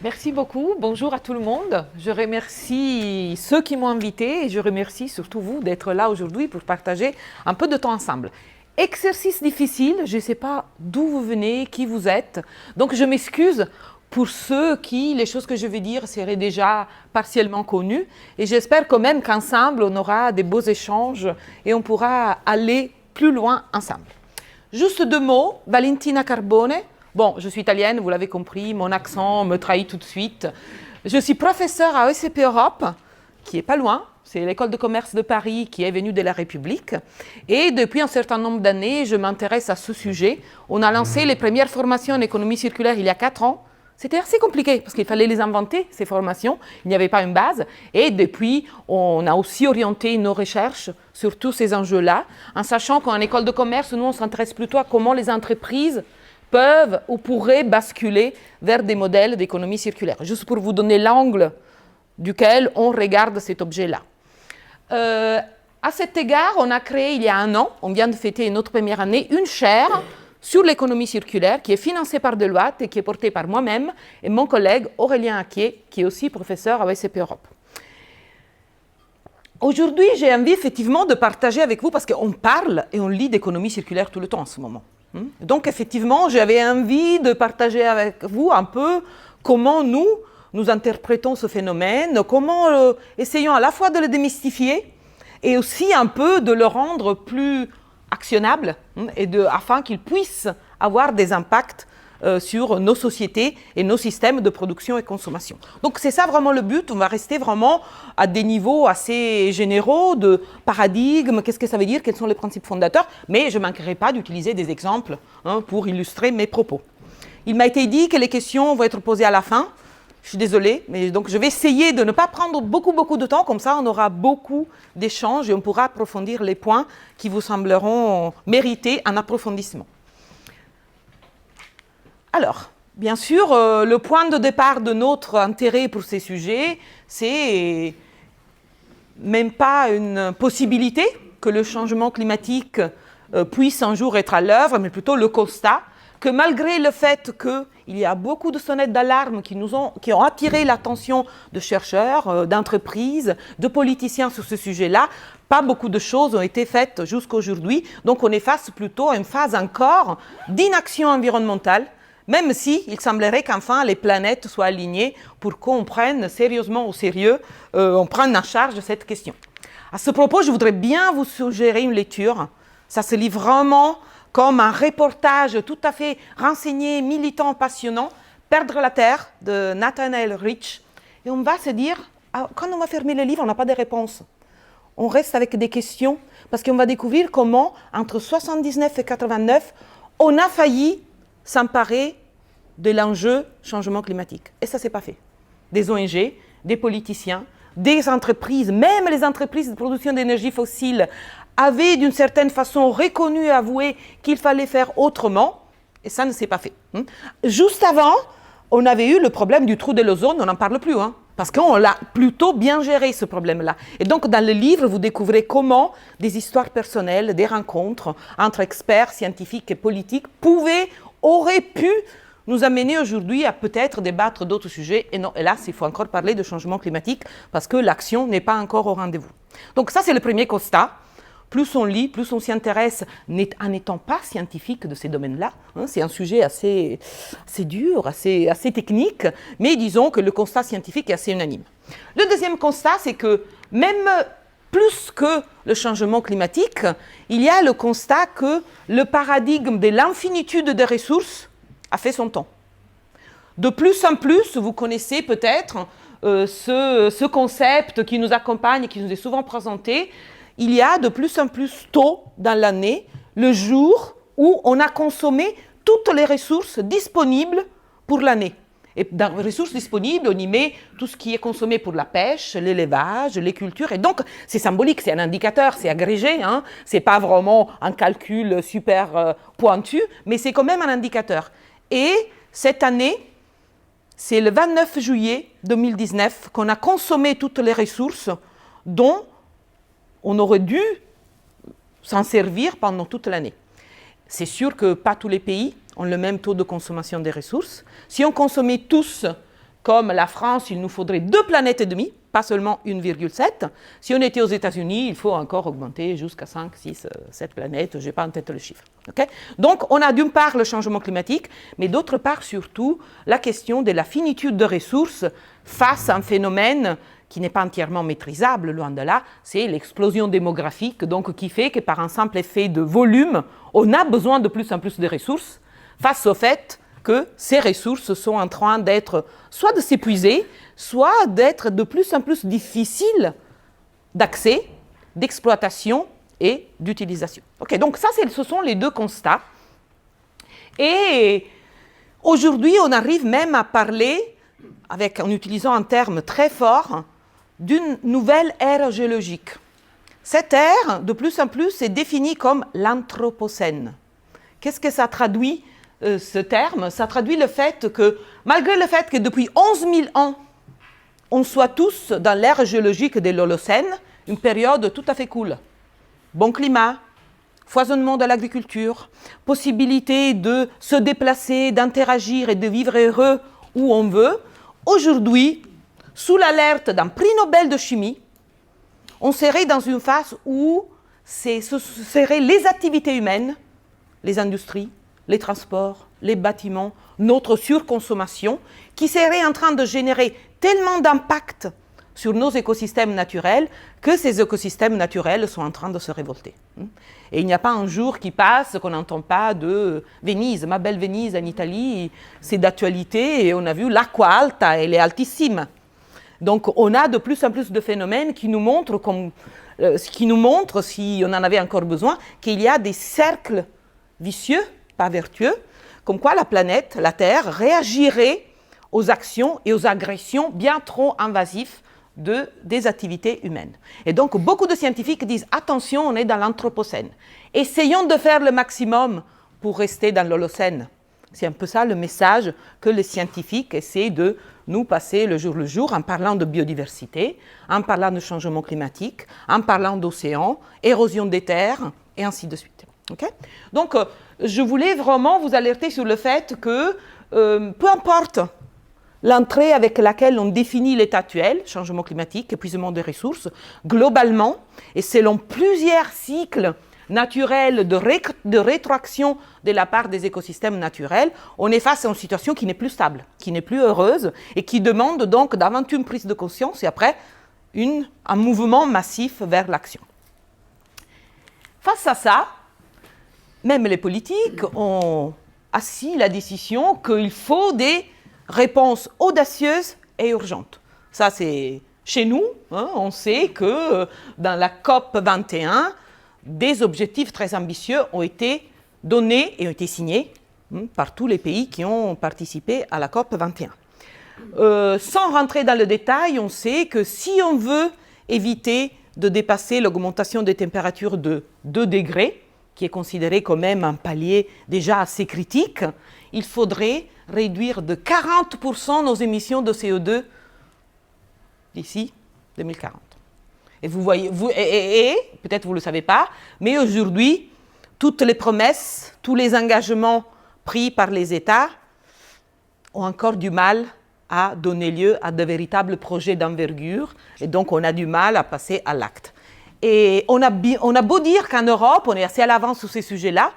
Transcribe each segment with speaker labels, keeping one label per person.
Speaker 1: Merci beaucoup. Bonjour à tout le monde. Je remercie ceux qui m'ont invité et je remercie surtout vous d'être là aujourd'hui pour partager un peu de temps ensemble. Exercice difficile, je ne sais pas d'où vous venez, qui vous êtes. Donc je m'excuse pour ceux qui, les choses que je vais dire seraient déjà partiellement connues. Et j'espère quand même qu'ensemble, on aura des beaux échanges et on pourra aller plus loin ensemble. Juste deux mots, Valentina Carbone. Bon, je suis italienne, vous l'avez compris, mon accent me trahit tout de suite. Je suis professeure à ECP Europe, qui est pas loin, c'est l'école de commerce de Paris qui est venue de la République. Et depuis un certain nombre d'années, je m'intéresse à ce sujet. On a lancé les premières formations en économie circulaire il y a 4 ans. C'était assez compliqué parce qu'il fallait les inventer, ces formations. Il n'y avait pas une base. Et depuis, on a aussi orienté nos recherches sur tous ces enjeux-là, en sachant qu'en école de commerce, nous, on s'intéresse plutôt à comment les entreprises peuvent ou pourraient basculer vers des modèles d'économie circulaire. Juste pour vous donner l'angle duquel on regarde cet objet-là. À cet égard, on a créé il y a 1 an, on vient de fêter notre première année, une chaire sur l'économie circulaire qui est financée par Deloitte et qui est portée par moi-même et mon collègue Aurélien Acquier, qui est aussi professeur à ECP Europe. Aujourd'hui, j'ai envie effectivement de partager avec vous, parce qu'on parle et on lit d'économie circulaire tout le temps en ce moment. Donc effectivement, j'avais envie de partager avec vous un peu comment nous interprétons ce phénomène, comment essayons à la fois de le démystifier et aussi un peu de le rendre plus actionnable afin qu'il puisse avoir des impacts sur nos sociétés et nos systèmes de production et consommation. Donc c'est ça vraiment le but, on va rester vraiment à des niveaux assez généraux de paradigme, qu'est-ce que ça veut dire, quels sont les principes fondateurs, mais je ne manquerai pas d'utiliser des exemples pour illustrer mes propos. Il m'a été dit que les questions vont être posées à la fin, je suis désolée, mais donc je vais essayer de ne pas prendre beaucoup de temps, comme ça on aura beaucoup d'échanges et on pourra approfondir les points qui vous sembleront mériter un approfondissement. Alors, bien sûr, le point de départ de notre intérêt pour ces sujets, c'est même pas une possibilité que le changement climatique puisse un jour être à l'œuvre, mais plutôt le constat que malgré le fait qu'il y a beaucoup de sonnettes d'alarme qui ont attiré l'attention de chercheurs, d'entreprises, de politiciens sur ce sujet-là, pas beaucoup de choses ont été faites jusqu'à aujourd'hui. Donc on est face plutôt à une phase encore d'inaction environnementale, même s'il semblerait qu'enfin les planètes soient alignées pour qu'on prenne sérieusement au sérieux, on prenne en charge cette question. À ce propos, je voudrais bien vous suggérer une lecture. Ça se lit vraiment comme un reportage tout à fait renseigné, militant, passionnant, Perdre la Terre de Nathanael Rich. Et on va se dire, quand on va fermer le livre, on n'a pas de réponse. On reste avec des questions, parce qu'on va découvrir comment, entre 79 et 89, on a failli s'emparer de l'enjeu changement climatique. Et ça, ce n'est pas fait. Des ONG, des politiciens, des entreprises, même les entreprises de production d'énergie fossile, avaient d'une certaine façon reconnu et avoué qu'il fallait faire autrement, et ça ne s'est pas fait. Juste avant, on avait eu le problème du trou de l'ozone, on n'en parle plus, parce qu'on l'a plutôt bien géré, ce problème-là. Et donc, dans le livre, vous découvrez comment des histoires personnelles, des rencontres entre experts, scientifiques et politiques auraient pu nous amener aujourd'hui à peut-être débattre d'autres sujets. Et non, hélas, il faut encore parler de changement climatique parce que l'action n'est pas encore au rendez-vous. Donc ça, c'est le premier constat. Plus on lit, plus on s'y intéresse, en n'étant pas scientifique de ces domaines-là. C'est un sujet assez dur, assez technique, mais disons que le constat scientifique est assez unanime. Le deuxième constat, c'est que même plus que le changement climatique, il y a le constat que le paradigme de l'infinitude des ressources a fait son temps. De plus en plus, vous connaissez peut-être ce concept qui nous accompagne et qui nous est souvent présenté. Il y a de plus en plus tôt dans l'année le jour où on a consommé toutes les ressources disponibles pour l'année. Et dans les ressources disponibles, on y met tout ce qui est consommé pour la pêche, l'élevage, les cultures. Et donc, c'est symbolique, c'est un indicateur, c'est agrégé. Ce n'est pas vraiment un calcul super pointu, mais c'est quand même un indicateur. Et cette année, c'est le 29 juillet 2019 qu'on a consommé toutes les ressources dont on aurait dû s'en servir pendant toute l'année. C'est sûr que pas tous les pays ont le même taux de consommation des ressources. Si on consommait tous comme la France, il nous faudrait 2 planètes et demie, pas seulement 1,7. Si on était aux États-Unis, il faut encore augmenter jusqu'à 5, 6, 7 planètes, je n'ai pas en tête le chiffre. Okay? Donc, on a d'une part le changement climatique, mais d'autre part, surtout, la question de la finitude de ressources face à un phénomène qui n'est pas entièrement maîtrisable, loin de là, c'est l'explosion démographique, donc qui fait que par un simple effet de volume, on a besoin de plus en plus de ressources, face au fait que ces ressources sont en train d'être soit de s'épuiser, soit d'être de plus en plus difficiles d'accès, d'exploitation et d'utilisation. Okay, donc ça, ce sont les 2 constats. Et aujourd'hui, on arrive même à parler, en utilisant un terme très fort, d'une nouvelle ère géologique. Cette ère, de plus en plus, est définie comme l'anthropocène. Qu'est-ce que ça traduit ce terme? Ça traduit le fait que, malgré le fait que depuis 11 000 ans, on soit tous dans l'ère géologique de l'Holocène, une période tout à fait cool. Bon climat, foisonnement de l'agriculture, possibilité de se déplacer, d'interagir et de vivre heureux où on veut. Aujourd'hui, sous l'alerte d'un prix Nobel de chimie, on serait dans une phase où ce seraient les activités humaines, les industries, les transports, les bâtiments, notre surconsommation, qui serait en train de générer tellement d'impact sur nos écosystèmes naturels que ces écosystèmes naturels sont en train de se révolter. Et il n'y a pas un jour qui passe qu'on n'entend pas de Venise, ma belle Venise en Italie, c'est d'actualité et on a vu l'acqua alta, elle est altissime. Donc on a de plus en plus de phénomènes qui nous montrent, si on en avait encore besoin, qu'il y a des cercles vicieux, pas vertueux, comme quoi la planète, la Terre, réagirait aux actions et aux agressions bien trop invasives des activités humaines. Et donc, beaucoup de scientifiques disent « Attention, on est dans l'anthropocène. Essayons de faire le maximum pour rester dans l'holocène. » C'est un peu ça le message que les scientifiques essaient de nous passer le jour en parlant de biodiversité, en parlant de changement climatique, en parlant d'océans, érosion des terres, et ainsi de suite. Okay? Donc, je voulais vraiment vous alerter sur le fait que, peu importe l'entrée avec laquelle on définit l'état actuel, changement climatique, épuisement des ressources, globalement, et selon plusieurs cycles naturels de rétroaction de la part des écosystèmes naturels, on est face à une situation qui n'est plus stable, qui n'est plus heureuse, et qui demande donc d'avant une prise de conscience et après un mouvement massif vers l'action. Face à ça, même les politiques ont assis la décision qu'il faut des réponses audacieuses et urgentes. Ça, c'est chez nous. On sait que dans la COP 21, des objectifs très ambitieux ont été donnés et ont été signés par tous les pays qui ont participé à la COP 21. Sans rentrer dans le détail, on sait que si on veut éviter de dépasser l'augmentation des températures de 2 degrés, qui est considéré quand même un palier déjà assez critique, il faudrait réduire de 40% nos émissions de CO2 d'ici 2040. Et vous voyez, peut-être vous ne le savez pas, mais aujourd'hui, toutes les promesses, tous les engagements pris par les États ont encore du mal à donner lieu à de véritables projets d'envergure, et donc on a du mal à passer à l'acte. Et on a beau dire qu'en Europe, on est assez à l'avance sur ces sujets-là,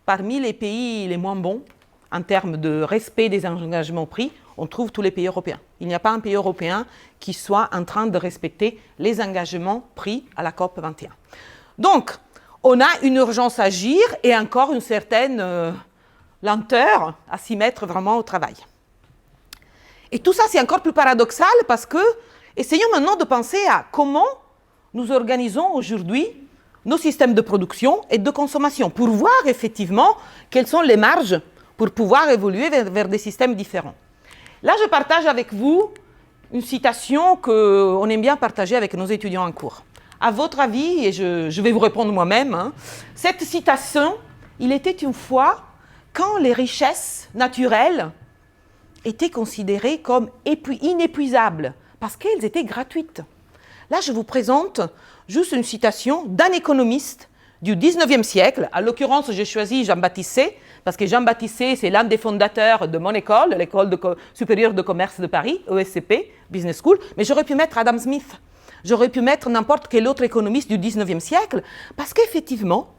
Speaker 1: parmi les pays les moins bons, en termes de respect des engagements pris, on trouve tous les pays européens. Il n'y a pas un pays européen qui soit en train de respecter les engagements pris à la COP 21. Donc, on a une urgence à agir et encore une certaine lenteur à s'y mettre vraiment au travail. Et tout ça, c'est encore plus paradoxal parce que, essayons maintenant de penser à comment nous organisons aujourd'hui nos systèmes de production et de consommation pour voir effectivement quelles sont les marges pour pouvoir évoluer vers des systèmes différents. Là, je partage avec vous une citation qu'on aime bien partager avec nos étudiants en cours. À votre avis, et je vais vous répondre moi-même, cette citation, il était une fois quand les richesses naturelles étaient considérées comme inépuisables parce qu'elles étaient gratuites. Là, je vous présente juste une citation d'un économiste du 19e siècle. À l'occurrence, j'ai choisi Jean-Baptiste Say, parce que Jean Baptiste, c'est l'un des fondateurs de mon école, l'école supérieure de commerce de Paris, ESCP, Business School, mais j'aurais pu mettre Adam Smith, j'aurais pu mettre n'importe quel autre économiste du 19e siècle, parce qu'effectivement,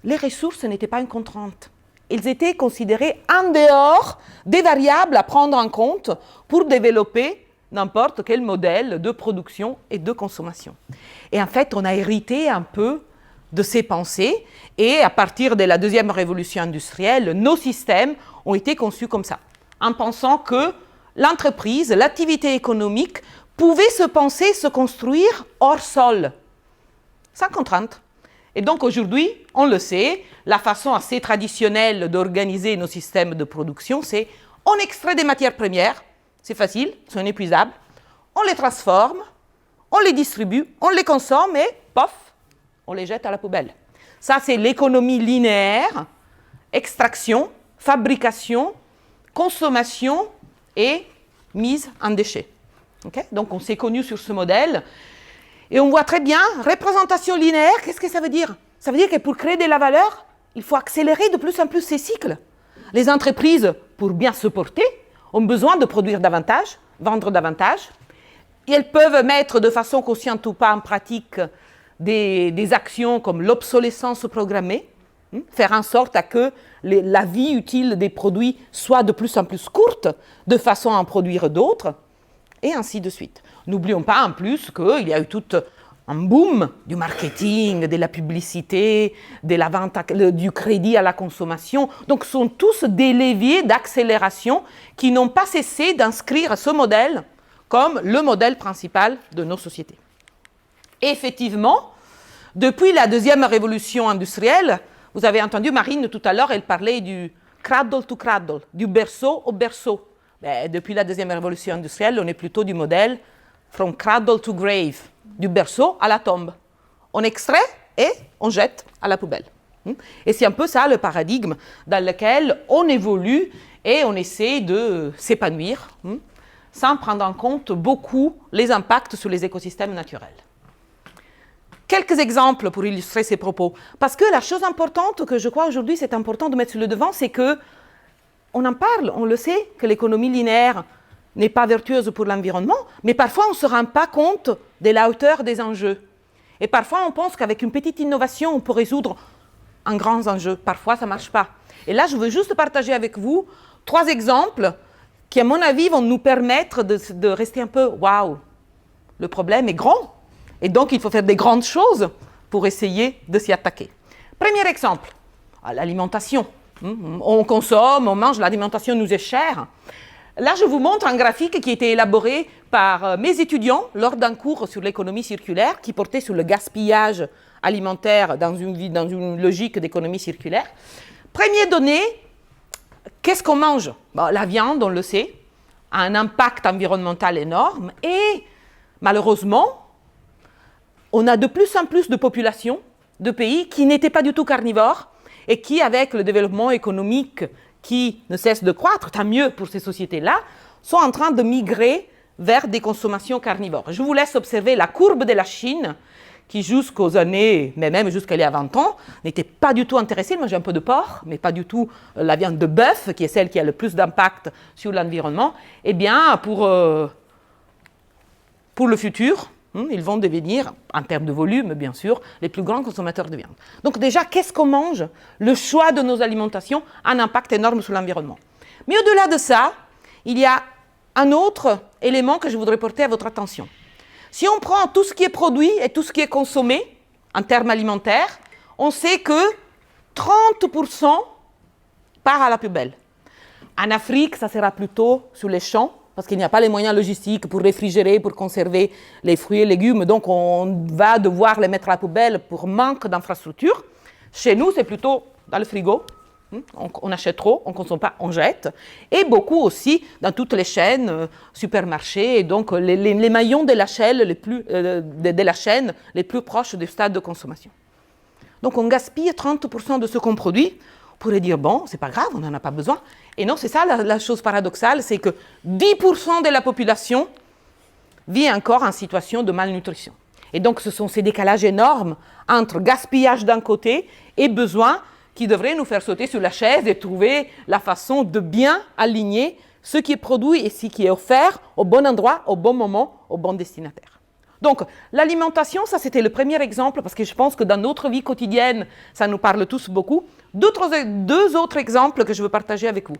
Speaker 1: les ressources n'étaient pas une contrainte. Ils étaient considérés en dehors des variables à prendre en compte pour développer n'importe quel modèle de production et de consommation. Et en fait, on a hérité un peu de ces pensées, et à partir de la deuxième révolution industrielle, nos systèmes ont été conçus comme ça, en pensant que l'entreprise, l'activité économique, pouvait se penser, se construire hors sol, sans contrainte. Et donc aujourd'hui, on le sait, la façon assez traditionnelle d'organiser nos systèmes de production, c'est on extrait des matières premières, c'est facile, sont inépuisables, on les transforme, on les distribue, on les consomme et, pof, on les jette à la poubelle. Ça, c'est l'économie linéaire, extraction, fabrication, consommation et mise en déchets. Okay? Donc on s'est connu sur ce modèle. Et on voit très bien, représentation linéaire, qu'est-ce que ça veut dire? Ça veut dire que pour créer de la valeur, il faut accélérer de plus en plus ces cycles. Les entreprises, pour bien se porter, ont besoin de produire davantage, vendre davantage. Et elles peuvent mettre de façon consciente ou pas en pratique des actions comme l'obsolescence programmée, faire en sorte à que la vie utile des produits soit de plus en plus courte, de façon à en produire d'autres, et ainsi de suite. N'oublions pas en plus qu'il y a eu tout un boom du marketing, de la publicité, de la vente, du crédit à la consommation. Donc ce sont tous des leviers d'accélération qui n'ont pas cessé d'inscrire ce modèle comme le modèle principal de nos sociétés. Effectivement, depuis la deuxième révolution industrielle, vous avez entendu Marine tout à l'heure, elle parlait du cradle to cradle, du berceau au berceau. Mais depuis la deuxième révolution industrielle, on est plutôt du modèle from cradle to grave, du berceau à la tombe. On extrait et on jette à la poubelle. Et c'est un peu ça le paradigme dans lequel on évolue et on essaie de s'épanouir sans prendre en compte beaucoup les impacts sur les écosystèmes naturels. Quelques exemples pour illustrer ces propos. Parce que la chose importante que je crois aujourd'hui, c'est important de mettre sur le devant, c'est que on en parle, on le sait, que l'économie linéaire n'est pas vertueuse pour l'environnement, mais parfois on ne se rend pas compte de la hauteur des enjeux. Et parfois on pense qu'avec une petite innovation, on peut résoudre un grand enjeu. Parfois ça ne marche pas. Et là, je veux juste partager avec vous 3 exemples qui, à mon avis, vont nous permettre de rester un peu « waouh, le problème est grand ». Et donc, il faut faire des grandes choses pour essayer de s'y attaquer. Premier exemple, l'alimentation. On consomme, on mange, l'alimentation nous est chère. Là, je vous montre un graphique qui a été élaboré par mes étudiants lors d'un cours sur l'économie circulaire qui portait sur le gaspillage alimentaire dans une logique d'économie circulaire. Première donnée, qu'est-ce qu'on mange? La viande, on le sait, a un impact environnemental énorme et malheureusement, on a de plus en plus de populations de pays qui n'étaient pas du tout carnivores et qui, avec le développement économique qui ne cesse de croître, tant mieux pour ces sociétés-là, sont en train de migrer vers des consommations carnivores. Je vous laisse observer la courbe de la Chine qui, jusqu'aux années, mais même jusqu'à il y a 20 ans, n'était pas du tout intéressée de manger un peu de porc, mais pas du tout la viande de bœuf, qui est celle qui a le plus d'impact sur l'environnement. Eh bien, pour le futur, ils vont devenir, en termes de volume, bien sûr, les plus grands consommateurs de viande. Donc déjà, qu'est-ce qu'on mange? Le choix de nos alimentations a un impact énorme sur l'environnement. Mais au-delà de ça, il y a un autre élément que je voudrais porter à votre attention. Si on prend tout ce qui est produit et tout ce qui est consommé, en termes alimentaires, on sait que 30% part à la poubelle. En Afrique, ça sera plutôt sur les champs, parce qu'il n'y a pas les moyens logistiques pour réfrigérer, pour conserver les fruits et légumes. Donc, on va devoir les mettre à la poubelle pour manque d'infrastructures. Chez nous, c'est plutôt dans le frigo. On achète trop, on ne consomme pas, on jette. Et beaucoup aussi dans toutes les chaînes, supermarchés, et donc les maillons de la chaîne les plus proches du stade de consommation. Donc, on gaspille 30% de ce qu'on produit. On pourrait dire, bon, c'est pas grave, on n'en a pas besoin. Et non, c'est ça la chose paradoxale, c'est que 10% de la population vit encore en situation de malnutrition. Et donc, ce sont ces décalages énormes entre gaspillage d'un côté et besoins qui devrait nous faire sauter sur la chaise et trouver la façon de bien aligner ce qui est produit et ce qui est offert au bon endroit, au bon moment, au bon destinataire. Donc, l'alimentation, ça c'était le premier exemple, parce que je pense que dans notre vie quotidienne, ça nous parle tous beaucoup. Deux autres exemples que je veux partager avec vous.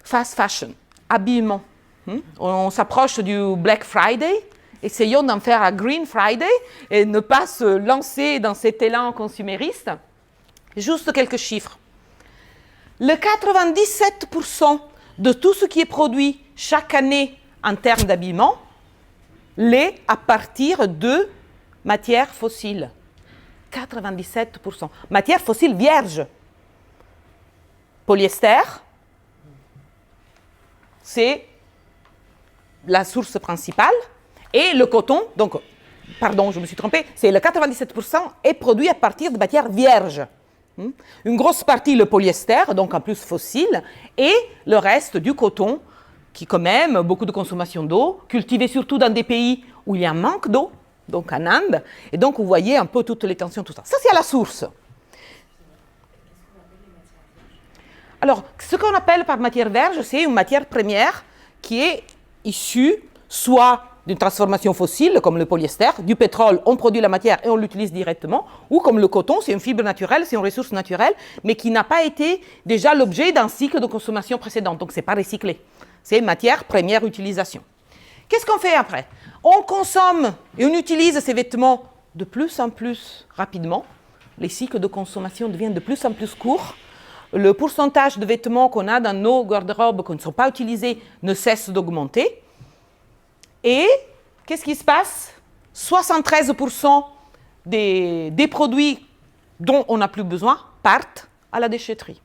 Speaker 1: Fast fashion, habillement. On s'approche du Black Friday, essayons d'en faire un Green Friday et ne pas se lancer dans cet élan consumériste. Juste quelques chiffres. Le 97% de tout ce qui est produit chaque année en termes d'habillement l'est à partir de matières fossiles. 97%. Matières fossiles vierges. Polyester, c'est la source principale. Et le coton, donc, pardon, je me suis trompée, c'est le 97% est produit à partir de matières vierges. Une grosse partie le polyester, donc en plus fossile, et le reste du coton, qui quand même beaucoup de consommation d'eau, cultivé surtout dans des pays où il y a un manque d'eau, donc en Inde, et donc vous voyez un peu toutes les tensions, tout ça. Ça, c'est à la source. Alors, ce qu'on appelle par matière vierge, c'est une matière première qui est issue soit d'une transformation fossile, comme le polyester, du pétrole, on produit la matière et on l'utilise directement, ou comme le coton, c'est une fibre naturelle, c'est une ressource naturelle, mais qui n'a pas été déjà l'objet d'un cycle de consommation précédent, donc ce n'est pas recyclé. C'est matière première utilisation. Qu'est-ce qu'on fait après? On consomme et on utilise ces vêtements de plus en plus rapidement. Les cycles de consommation deviennent de plus en plus courts. Le pourcentage de vêtements qu'on a dans nos garde-robes qui ne sont pas utilisés ne cesse d'augmenter. Et qu'est-ce qui se passe? 73% des produits dont on n'a plus besoin partent à la déchetterie.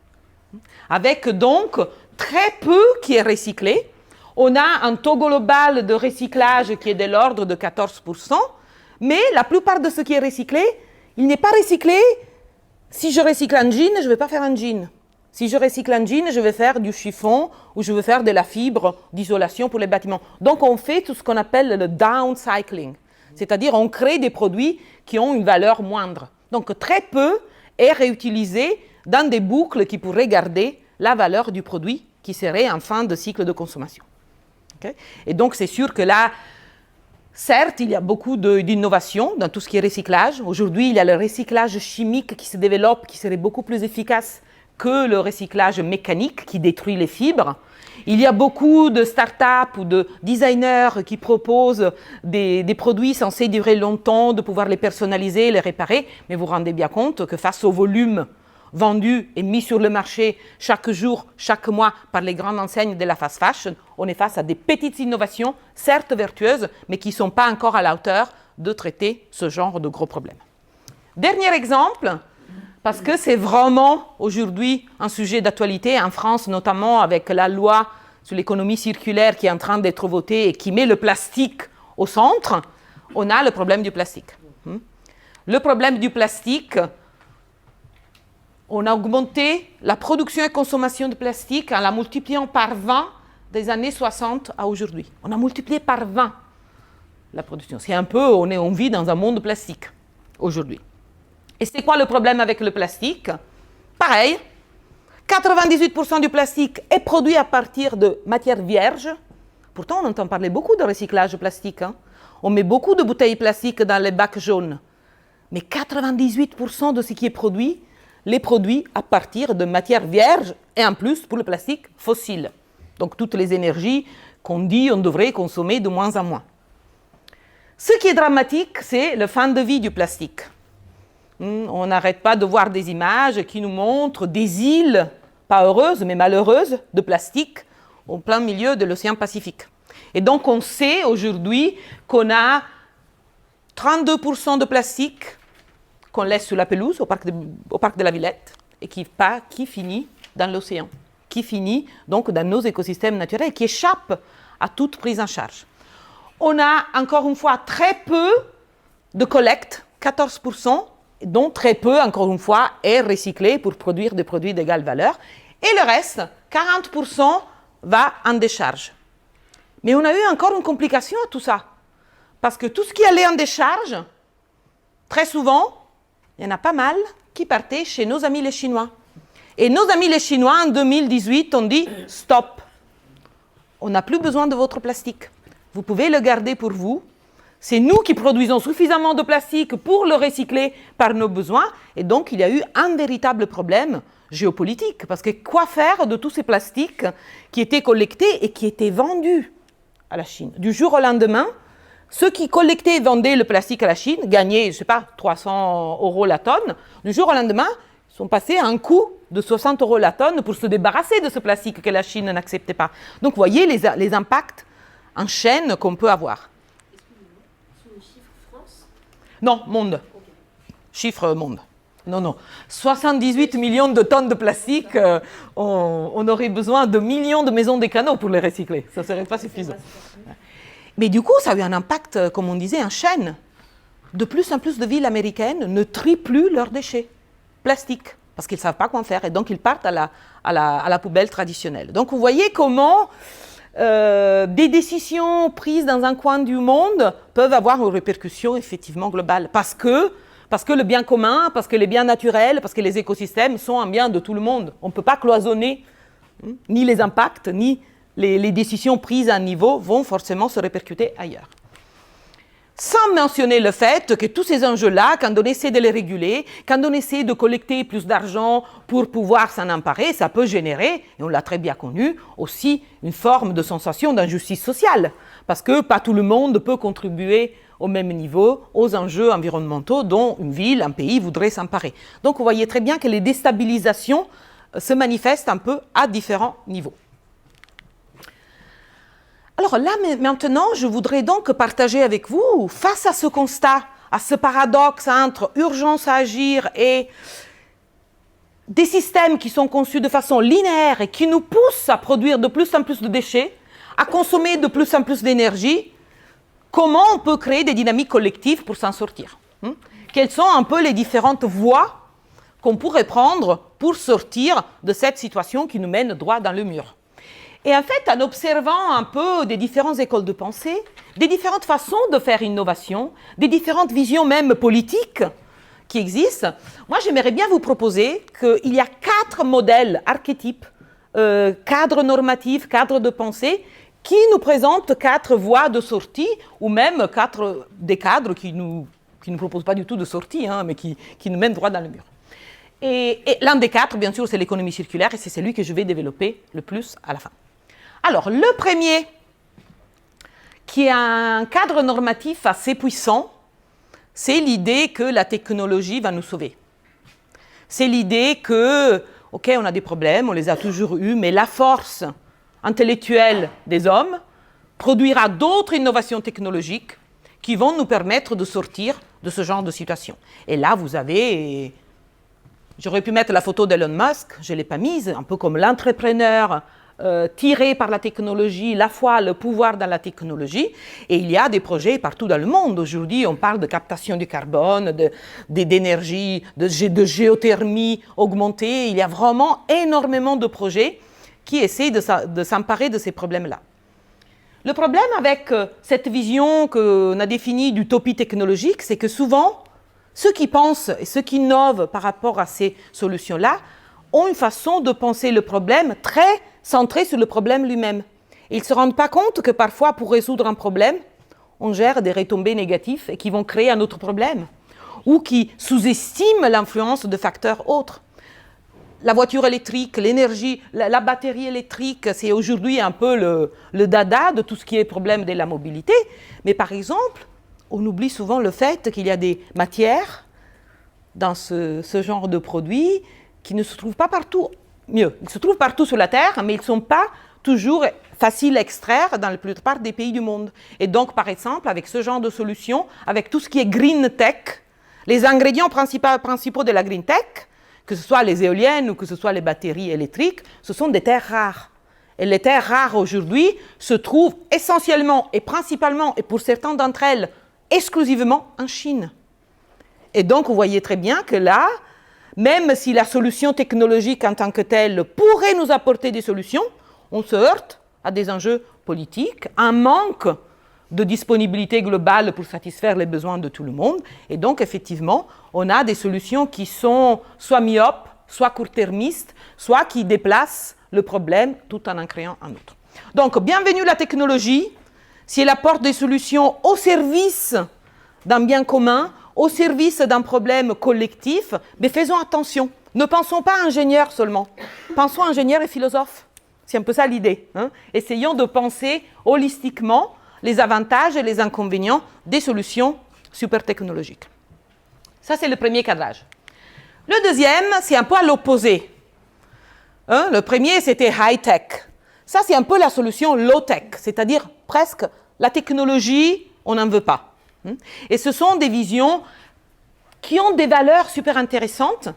Speaker 1: Avec donc très peu qui est recyclé. On a un taux global de recyclage qui est de l'ordre de 14%, mais la plupart de ce qui est recyclé, il n'est pas recyclé. Si je recycle un jean, je ne vais pas faire un jean. Si je recycle un jean, je vais faire du chiffon ou je vais faire de la fibre d'isolation pour les bâtiments. Donc, on fait tout ce qu'on appelle le downcycling, c'est-à-dire on crée des produits qui ont une valeur moindre. Donc, très peu est réutilisé dans des boucles qui pourraient garder la valeur du produit qui serait en fin de cycle de consommation. Okay? Et donc, c'est sûr que là, certes, il y a beaucoup d'innovation dans tout ce qui est recyclage. Aujourd'hui, il y a le recyclage chimique qui se développe, qui serait beaucoup plus efficace que le recyclage mécanique qui détruit les fibres. Il y a beaucoup de start-up ou de designers qui proposent des produits censés durer longtemps, de pouvoir les personnaliser, les réparer, mais vous vous rendez bien compte que face au volume vendu et mis sur le marché chaque jour, chaque mois par les grandes enseignes de la fast fashion, on est face à des petites innovations, certes vertueuses, mais qui ne sont pas encore à la hauteur de traiter ce genre de gros problèmes. Dernier exemple, parce que c'est vraiment aujourd'hui un sujet d'actualité, en France notamment avec la loi sur l'économie circulaire qui est en train d'être votée et qui met le plastique au centre, on a le problème du plastique. Le problème du plastique, on a augmenté la production et consommation de plastique en la multipliant par 20 des années 60 à aujourd'hui. On a multiplié par 20 la production. C'est un peu, on vit dans un monde plastique aujourd'hui. Et c'est quoi le problème avec le plastique? Pareil, 98% du plastique est produit à partir de matières vierges. Pourtant, on entend parler beaucoup de recyclage plastique. On met beaucoup de bouteilles plastiques dans les bacs jaunes. Mais 98% de ce qui est produit, les produits à partir de matières vierges et en plus pour le plastique fossile. Donc toutes les énergies qu'on dit on devrait consommer de moins en moins. Ce qui est dramatique, c'est la fin de vie du plastique. On n'arrête pas de voir des images qui nous montrent des îles, pas heureuses, mais malheureuses, de plastique au plein milieu de l'océan Pacifique. Et donc, on sait aujourd'hui qu'on a 32% de plastique qu'on laisse sur la pelouse au parc de la Villette et qui finit dans l'océan, qui finit donc dans nos écosystèmes naturels, qui échappe à toute prise en charge. On a encore une fois très peu de collecte, 14%, dont très peu, encore une fois, est recyclé pour produire des produits d'égale valeur. Et le reste, 40%, va en décharge. Mais on a eu encore une complication à tout ça. Parce que tout ce qui allait en décharge, très souvent, il y en a pas mal qui partait chez nos amis les Chinois. Et nos amis les Chinois, en 2018, ont dit « Stop, on n'a plus besoin de votre plastique. Vous pouvez le garder pour vous. C'est nous qui produisons suffisamment de plastique pour le recycler par nos besoins. » Et donc, il y a eu un véritable problème géopolitique. Parce que quoi faire de tous ces plastiques qui étaient collectés et qui étaient vendus à la Chine? Du jour au lendemain, ceux qui collectaient et vendaient le plastique à la Chine gagnaient, je ne sais pas, 300 € la tonne. Du jour au lendemain, ils sont passés à un coût de 60 € la tonne pour se débarrasser de ce plastique que la Chine n'acceptait pas. Donc, vous voyez les impacts en chaîne qu'on peut avoir.
Speaker 2: Est-ce que le chiffre France?
Speaker 1: Non, monde. Okay. Chiffre monde. Non. 78 millions de tonnes de plastique, on aurait besoin de millions de maisons des canaux pour les recycler. Ça ne serait pas suffisant. Mais du coup, ça a eu un impact, comme on disait, en chaîne. De plus en plus de villes américaines ne trient plus leurs déchets plastiques, parce qu'ils ne savent pas quoi en faire, et donc ils partent à la poubelle traditionnelle. Donc vous voyez comment des décisions prises dans un coin du monde peuvent avoir une répercussion effectivement globale, parce que le bien commun, parce que les biens naturels, parce que les écosystèmes sont un bien de tout le monde. On ne peut pas cloisonner ni les impacts, ni les décisions prises à un niveau vont forcément se répercuter ailleurs. Sans mentionner le fait que tous ces enjeux-là, quand on essaie de les réguler, quand on essaie de collecter plus d'argent pour pouvoir s'en emparer, ça peut générer, et on l'a très bien connu, aussi une forme de sensation d'injustice sociale. Parce que pas tout le monde peut contribuer au même niveau aux enjeux environnementaux dont une ville, un pays voudrait s'emparer. Donc vous voyez très bien que les déstabilisations se manifestent un peu à différents niveaux. Alors là, maintenant, je voudrais donc partager avec vous, face à ce constat, à ce paradoxe entre urgence à agir et des systèmes qui sont conçus de façon linéaire et qui nous poussent à produire de plus en plus de déchets, à consommer de plus en plus d'énergie, comment on peut créer des dynamiques collectives pour s'en sortir? Quelles sont un peu les différentes voies qu'on pourrait prendre pour sortir de cette situation qui nous mène droit dans le mur? Et en fait, en observant un peu des différentes écoles de pensée, des différentes façons de faire innovation, des différentes visions même politiques qui existent, moi j'aimerais bien vous proposer qu'il y a 4 modèles, archétypes, cadres normatifs, cadres de pensée, qui nous présentent 4 voies de sortie, ou même des cadres qui nous proposent pas du tout de sortie, mais qui nous mènent droit dans le mur. Et l'un des 4, bien sûr, c'est l'économie circulaire, et c'est celui que je vais développer le plus à la fin. Alors, le premier, qui est un cadre normatif assez puissant, c'est l'idée que la technologie va nous sauver. C'est l'idée que, ok, on a des problèmes, on les a toujours eus, mais la force intellectuelle des hommes produira d'autres innovations technologiques qui vont nous permettre de sortir de ce genre de situation. Et là, vous avez... J'aurais pu mettre la photo d'Elon Musk, je ne l'ai pas mise, un peu comme l'entrepreneur tiré par la technologie, la foi, le pouvoir dans la technologie. Et il y a des projets partout dans le monde. Aujourd'hui, on parle de captation du carbone, d'énergie, de géothermie augmentée. Il y a vraiment énormément de projets qui essaient de s'emparer de ces problèmes-là. Le problème avec cette vision qu'on a définie d'utopie technologique, c'est que souvent, ceux qui pensent et ceux qui innovent par rapport à ces solutions-là ont une façon de penser le problème très centrée sur le problème lui-même. Ils ne se rendent pas compte que parfois, pour résoudre un problème, on gère des retombées négatives et qui vont créer un autre problème, ou qui sous-estiment l'influence de facteurs autres. La voiture électrique, l'énergie, la batterie électrique, c'est aujourd'hui un peu le dada de tout ce qui est problème de la mobilité. Mais par exemple, on oublie souvent le fait qu'il y a des matières dans ce genre de produits qui ne se trouvent pas partout. Mieux, ils se trouvent partout sur la Terre, mais ils ne sont pas toujours faciles à extraire dans la plupart des pays du monde. Et donc, par exemple, avec ce genre de solution, avec tout ce qui est green tech, les ingrédients principaux de la green tech, que ce soit les éoliennes ou que ce soit les batteries électriques, ce sont des terres rares. Et les terres rares aujourd'hui se trouvent essentiellement et principalement, et pour certains d'entre elles, exclusivement en Chine. Et donc, vous voyez très bien que là, même si la solution technologique en tant que telle pourrait nous apporter des solutions, on se heurte à des enjeux politiques, un manque de disponibilité globale pour satisfaire les besoins de tout le monde. Et donc, effectivement, on a des solutions qui sont soit myopes, soit court-termistes, soit qui déplacent le problème tout en créant un autre. Donc, bienvenue la technologie, si elle apporte des solutions au service d'un bien commun, au service d'un problème collectif, mais faisons attention. Ne pensons pas ingénieurs seulement, pensons ingénieurs et philosophes. C'est un peu ça l'idée. Hein? Essayons de penser holistiquement les avantages et les inconvénients des solutions super technologiques. Ça, c'est le premier cadrage. Le deuxième, c'est un peu à l'opposé. Hein? Le premier, c'était high-tech. Ça, c'est un peu la solution low-tech, c'est-à-dire presque la technologie, on n'en veut pas. Et ce sont des visions qui ont des valeurs super intéressantes,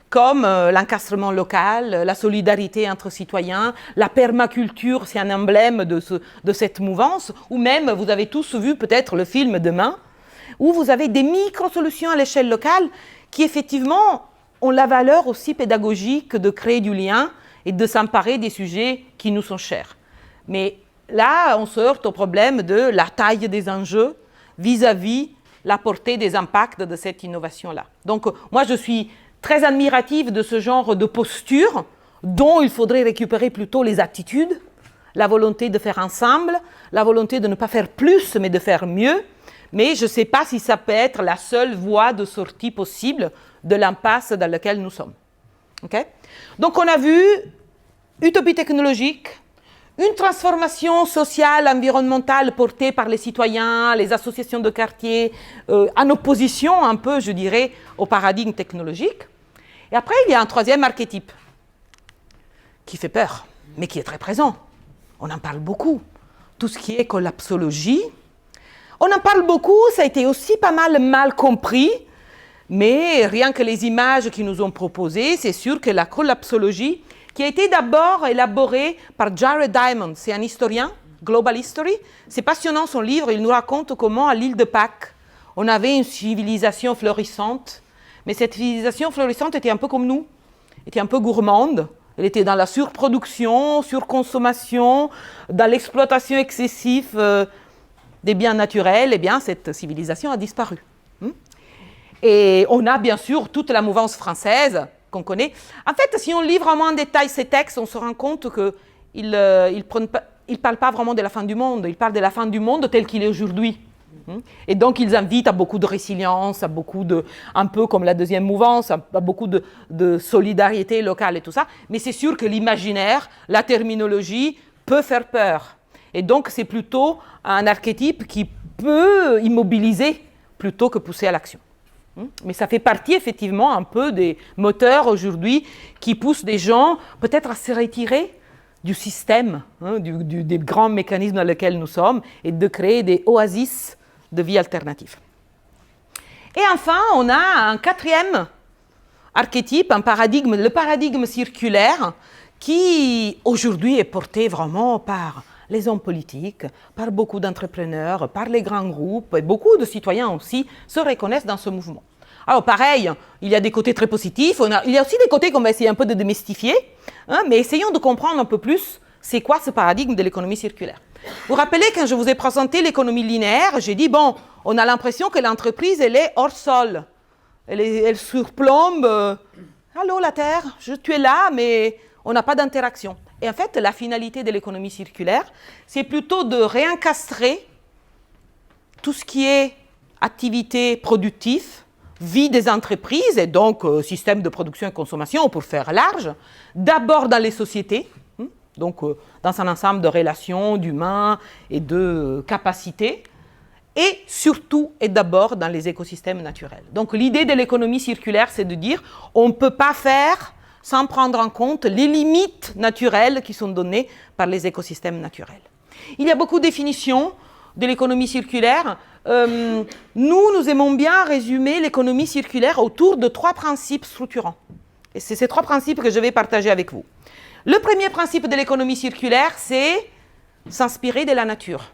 Speaker 1: comme l'encastrement local, la solidarité entre citoyens, la permaculture, c'est un emblème de cette mouvance, ou même, vous avez tous vu peut-être le film Demain, où vous avez des micro-solutions à l'échelle locale qui effectivement ont la valeur aussi pédagogique de créer du lien et de s'emparer des sujets qui nous sont chers. Mais là, on se heurte au problème de la taille des enjeux vis-à-vis la portée des impacts de cette innovation-là. Donc, moi, je suis très admirative de ce genre de posture dont il faudrait récupérer plutôt les attitudes, la volonté de faire ensemble, la volonté de ne pas faire plus, mais de faire mieux. Mais je ne sais pas si ça peut être la seule voie de sortie possible de l'impasse dans laquelle nous sommes. Okay? Donc, on a vu utopie technologique, une transformation sociale, environnementale portée par les citoyens, les associations de quartier, en opposition un peu, je dirais, au paradigme technologique. Et après, il y a un troisième archétype qui fait peur, mais qui est très présent. On en parle beaucoup. Tout ce qui est collapsologie. On en parle beaucoup, ça a été aussi pas mal compris, mais rien que les images qui nous ont proposées, c'est sûr que la collapsologie, qui a été d'abord élaborée par Jared Diamond, c'est un historien, Global History. C'est passionnant son livre, il nous raconte comment à l'île de Pâques, on avait une civilisation florissante, mais cette civilisation florissante était un peu comme nous, était un peu gourmande, elle était dans la surproduction, surconsommation, dans l'exploitation excessive des biens naturels. Eh bien, cette civilisation a disparu. Et on a bien sûr toute la mouvance française qu'on connaît. En fait, si on lit vraiment en détail ces textes, on se rend compte qu'ils ne parlent pas vraiment de la fin du monde, ils parlent de la fin du monde tel qu'il est aujourd'hui. Et donc, ils invitent à beaucoup de résilience, à beaucoup de, un peu comme la deuxième mouvance, à beaucoup de solidarité locale et tout ça. Mais c'est sûr que l'imaginaire, la terminologie peut faire peur. Et donc, c'est plutôt un archétype qui peut immobiliser plutôt que pousser à l'action. Mais ça fait partie effectivement un peu des moteurs aujourd'hui qui poussent des gens peut-être à se retirer du système, des grands mécanismes dans lesquels nous sommes et de créer des oasis de vie alternative. Et enfin, on a un quatrième archétype, un paradigme, le paradigme circulaire qui aujourd'hui est porté vraiment par les hommes politiques, par beaucoup d'entrepreneurs, par les grands groupes, et beaucoup de citoyens aussi se reconnaissent dans ce mouvement. Alors pareil, il y a des côtés très positifs, il y a aussi des côtés qu'on va essayer un peu de démystifier, mais essayons de comprendre un peu plus c'est quoi ce paradigme de l'économie circulaire. Vous vous rappelez, quand je vous ai présenté l'économie linéaire, j'ai dit, bon, on a l'impression que l'entreprise, elle est hors sol, elle surplombe, allô la Terre, tu es là, mais on n'a pas d'interaction. Et en fait, la finalité de l'économie circulaire, c'est plutôt de réencastrer tout ce qui est activité productive, vie des entreprises, et donc système de production et consommation, pour faire large, d'abord dans les sociétés, donc dans un ensemble de relations, d'humains et de capacités, et surtout et d'abord dans les écosystèmes naturels. Donc l'idée de l'économie circulaire, c'est de dire on ne peut pas faire sans prendre en compte les limites naturelles qui sont données par les écosystèmes naturels. Il y a beaucoup de définitions de l'économie circulaire. Nous aimons bien résumer l'économie circulaire autour de 3 principes structurants. Et c'est ces 3 principes que je vais partager avec vous. Le premier principe de l'économie circulaire, c'est s'inspirer de la nature.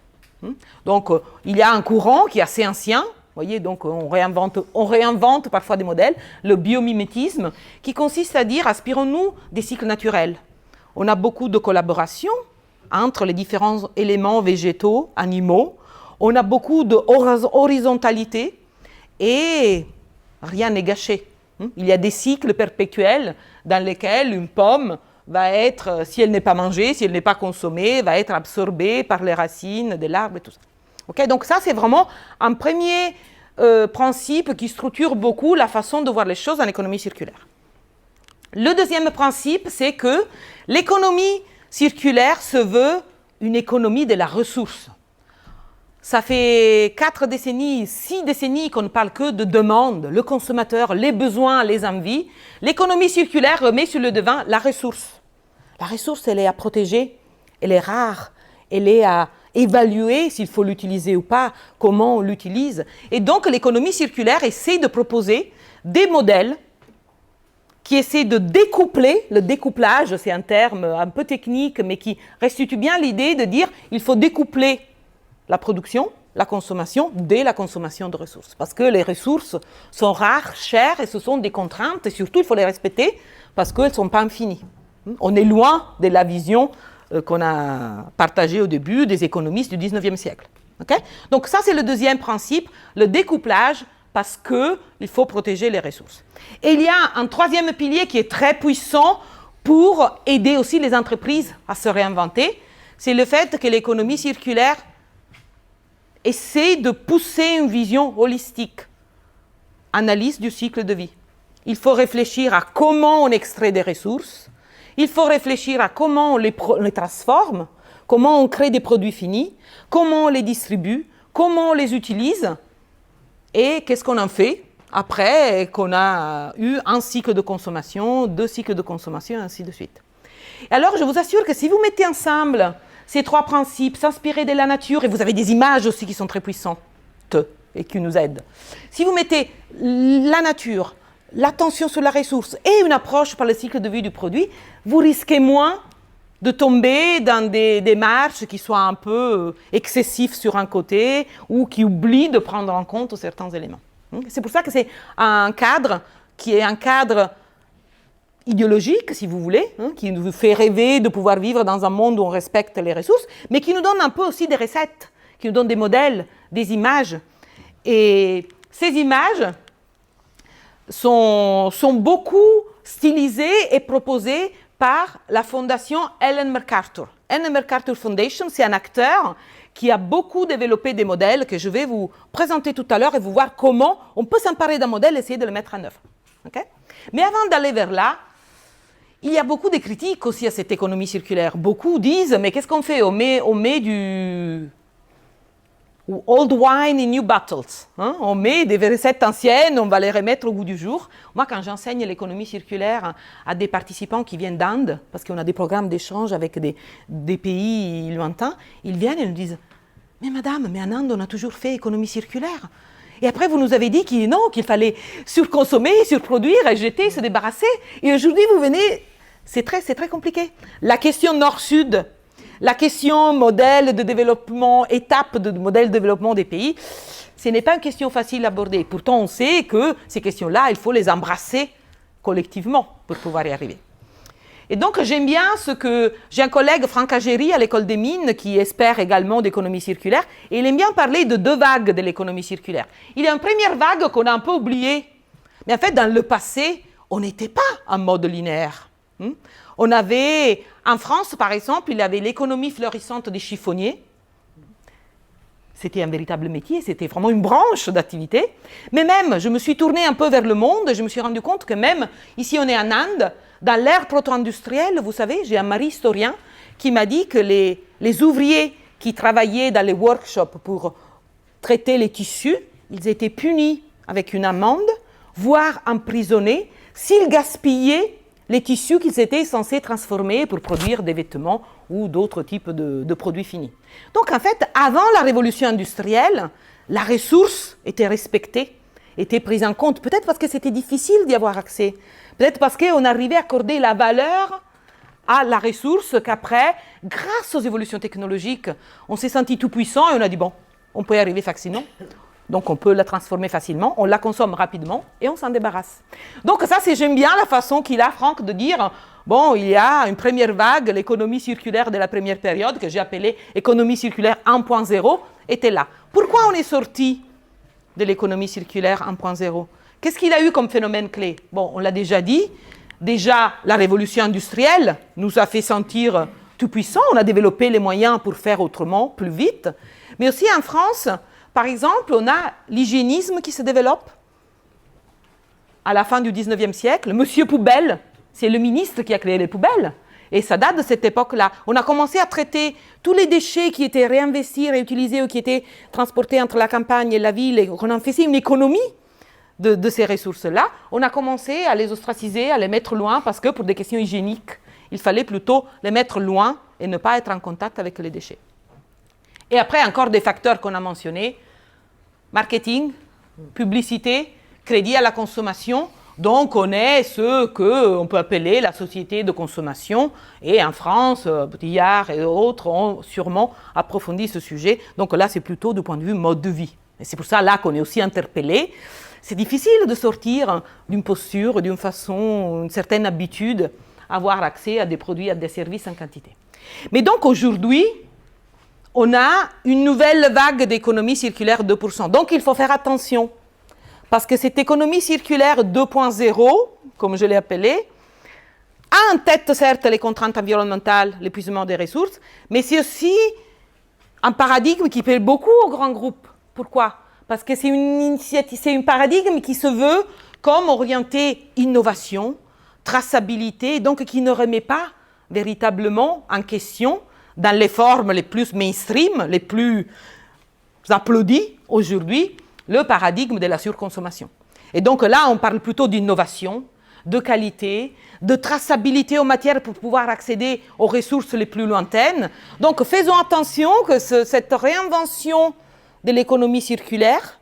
Speaker 1: Donc, il y a un courant qui est assez ancien. Vous voyez, donc on réinvente parfois des modèles, le biomimétisme, qui consiste à dire, aspirons-nous des cycles naturels. On a beaucoup de collaboration entre les différents éléments végétaux, animaux. on a beaucoup d'horizontalité et rien n'est gâché. Il y a des cycles perpétuels dans lesquels une pomme va être, si elle n'est pas mangée, si elle n'est pas consommée, va être absorbée par les racines de l'arbre et tout ça. Okay, donc ça, c'est vraiment un premier principe qui structure beaucoup la façon de voir les choses en économie circulaire. Le deuxième principe, c'est que l'économie circulaire se veut une économie de la ressource. Ça fait 4 décennies, 6 décennies qu'on ne parle que de demande, le consommateur, les besoins, les envies. L'économie circulaire remet sur le devant la ressource. La ressource, elle est à protéger, elle est rare, elle est à évaluer s'il faut l'utiliser ou pas, comment on l'utilise. Et donc, l'économie circulaire essaie de proposer des modèles qui essaient de découpler. Le découplage, c'est un terme un peu technique, mais qui restitue bien l'idée de dire qu'il faut découpler la production, la consommation, de la consommation de ressources. Parce que les ressources sont rares, chères, et ce sont des contraintes, et surtout, il faut les respecter parce qu'elles ne sont pas infinies. On est loin de la vision qu'on a partagée au début des économistes du 19e siècle. Okay? Donc ça, c'est le deuxième principe, le découplage, parce qu'il faut protéger les ressources. Et il y a un troisième pilier qui est très puissant pour aider aussi les entreprises à se réinventer, c'est le fait que l'économie circulaire essaie de pousser une vision holistique, analyse du cycle de vie. Il faut réfléchir à comment on extrait des ressources, il faut réfléchir à comment on les transforme, comment on crée des produits finis, comment on les distribue, comment on les utilise et qu'est-ce qu'on en fait après qu'on a eu un cycle de consommation, 2 cycles de consommation, et ainsi de suite. Et alors, je vous assure que si vous mettez ensemble ces 3 principes, s'inspirer de la nature, et vous avez des images aussi qui sont très puissantes et qui nous aident. Si vous mettez la nature, l'attention sur la ressource et une approche par le cycle de vie du produit, vous risquez moins de tomber dans des démarches qui soient un peu excessives sur un côté ou qui oublient de prendre en compte certains éléments. C'est pour ça que c'est un cadre qui est un cadre idéologique, si vous voulez, qui nous fait rêver de pouvoir vivre dans un monde où on respecte les ressources, mais qui nous donne un peu aussi des recettes, qui nous donne des modèles, des images. Et ces images sont beaucoup stylisées et proposées par la fondation Ellen MacArthur. Ellen MacArthur Foundation, c'est un acteur qui a beaucoup développé des modèles que je vais vous présenter tout à l'heure et vous voir comment on peut s'emparer d'un modèle et essayer de le mettre en œuvre. Okay? Mais avant d'aller vers là, il y a beaucoup de critiques aussi à cette économie circulaire. Beaucoup disent, mais qu'est-ce qu'on fait? On met du old wine in new bottles. On met des recettes anciennes, on va les remettre au goût du jour. Moi, quand j'enseigne l'économie circulaire à des participants qui viennent d'Inde, parce qu'on a des programmes d'échange avec des pays lointains, ils viennent et nous disent « Mais madame, mais en Inde, on a toujours fait économie circulaire. Et après, vous nous avez dit qu'il fallait surconsommer, surproduire, jeter, se débarrasser. Et aujourd'hui, vous venez... C'est très compliqué. La question nord-sud, la question modèle de développement, étape de modèle de développement des pays, ce n'est pas une question facile à aborder. Pourtant, on sait que ces questions-là, il faut les embrasser collectivement pour pouvoir y arriver. Et donc, j'aime bien j'ai un collègue, Franck Agéry, à l'École des Mines, qui est expert également d'économie circulaire, et il aime bien parler de 2 vagues de l'économie circulaire. Il y a une première vague qu'on a un peu oubliée. Mais en fait, dans le passé, on n'était pas en mode linéaire. On avait, en France, par exemple, il y avait l'économie florissante des chiffonniers. C'était un véritable métier, c'était vraiment une branche d'activité. Mais même, je me suis tournée un peu vers le monde et je me suis rendu compte que même, ici on est en Inde, dans l'ère proto-industrielle, vous savez, j'ai un mari historien qui m'a dit que les ouvriers qui travaillaient dans les workshops pour traiter les tissus, ils étaient punis avec une amende, voire emprisonnés, s'ils gaspillaient les tissus qu'ils étaient censés transformer pour produire des vêtements ou d'autres types de produits finis. Donc en fait, avant la révolution industrielle, la ressource était respectée, était prise en compte, peut-être parce que c'était difficile d'y avoir accès, peut-être parce qu'on arrivait à accorder la valeur à la ressource qu'après, grâce aux évolutions technologiques, on s'est senti tout puissant et on a dit, bon, on peut y arriver facilement. Donc on peut la transformer facilement, on la consomme rapidement et on s'en débarrasse. Donc ça, j'aime bien la façon qu'il a, Franck, de dire, bon, il y a une première vague, l'économie circulaire de la première période, que j'ai appelée économie circulaire 1.0, était là. Pourquoi on est sorti de l'économie circulaire 1.0 ? Qu'est-ce qu'il a eu comme phénomène clé ? Bon, on l'a déjà dit. Déjà, la révolution industrielle nous a fait sentir tout puissants. On a développé les moyens pour faire autrement, plus vite. Mais aussi en France, par exemple, on a l'hygiénisme qui se développe. À la fin du 19e siècle, Monsieur Poubelle, c'est le ministre qui a créé les poubelles. Et ça date de cette époque-là. On a commencé à traiter tous les déchets qui étaient réinvestis, réutilisés ou qui étaient transportés entre la campagne et la ville. Et on en faisait une économie de ces ressources-là. On a commencé à les ostraciser, à les mettre loin, parce que pour des questions hygiéniques, il fallait plutôt les mettre loin et ne pas être en contact avec les déchets. Et après, encore des facteurs qu'on a mentionnés, marketing, publicité, crédit à la consommation. Donc, on est ce qu'on peut appeler la société de consommation. Et en France, Botillard et autres ont sûrement approfondi ce sujet. Donc là, c'est plutôt du point de vue mode de vie. Et c'est pour ça là qu'on est aussi interpellé. C'est difficile de sortir d'une posture, d'une façon, une certaine habitude, avoir accès à des produits, à des services en quantité. Mais donc aujourd'hui, on a une nouvelle vague d'économie circulaire 2%. Donc il faut faire attention, parce que cette économie circulaire 2.0, comme je l'ai appelée, a en tête certes les contraintes environnementales, l'épuisement des ressources, mais c'est aussi un paradigme qui plaît beaucoup aux grands groupes. Pourquoi ? Parce que c'est un paradigme qui se veut comme orienté innovation, traçabilité, donc qui ne remet pas véritablement en question, dans les formes les plus mainstream, les plus applaudies aujourd'hui, le paradigme de la surconsommation. Et donc là, on parle plutôt d'innovation, de qualité, de traçabilité en matière pour pouvoir accéder aux ressources les plus lointaines. Donc faisons attention que cette réinvention de l'économie circulaire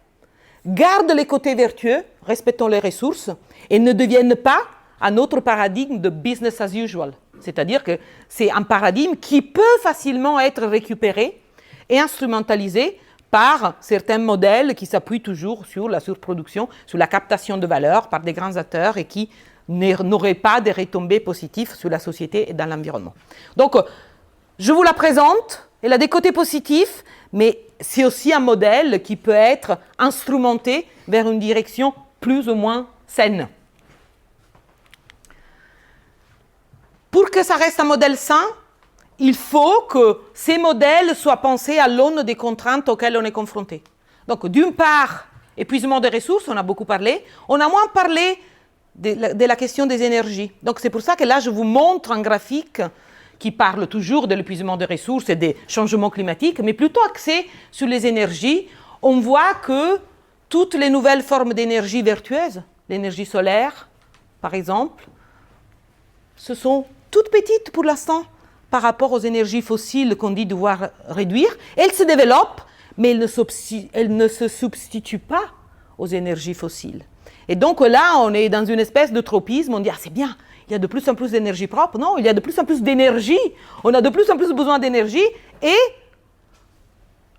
Speaker 1: garde les côtés vertueux, respectons les ressources, et ne devienne pas un autre paradigme de business as usual. C'est-à-dire que c'est un paradigme qui peut facilement être récupéré et instrumentalisé par certains modèles qui s'appuient toujours sur la surproduction, sur la captation de valeur par des grands acteurs et qui n'auraient pas de retombées positives sur la société et dans l'environnement. Donc, je vous la présente, elle a des côtés positifs, mais c'est aussi un modèle qui peut être instrumenté vers une direction plus ou moins saine. Pour que ça reste un modèle sain, il faut que ces modèles soient pensés à l'aune des contraintes auxquelles on est confronté. Donc, d'une part, épuisement des ressources, on a beaucoup parlé. On a moins parlé de la question des énergies. Donc, c'est pour ça que là, je vous montre un graphique qui parle toujours de l'épuisement des ressources et des changements climatiques, mais plutôt axé sur les énergies. On voit que toutes les nouvelles formes d'énergie vertueuse, l'énergie solaire, par exemple, ce sont toutes petites pour l'instant par rapport aux énergies fossiles qu'on dit devoir réduire. Elles se développent, mais elles ne se substituent pas aux énergies fossiles. Et donc là, on est dans une espèce de tropisme, on dit « Ah, c'est bien, il y a de plus en plus d'énergie propre. » Non, il y a de plus en plus d'énergie, on a de plus en plus besoin d'énergie, et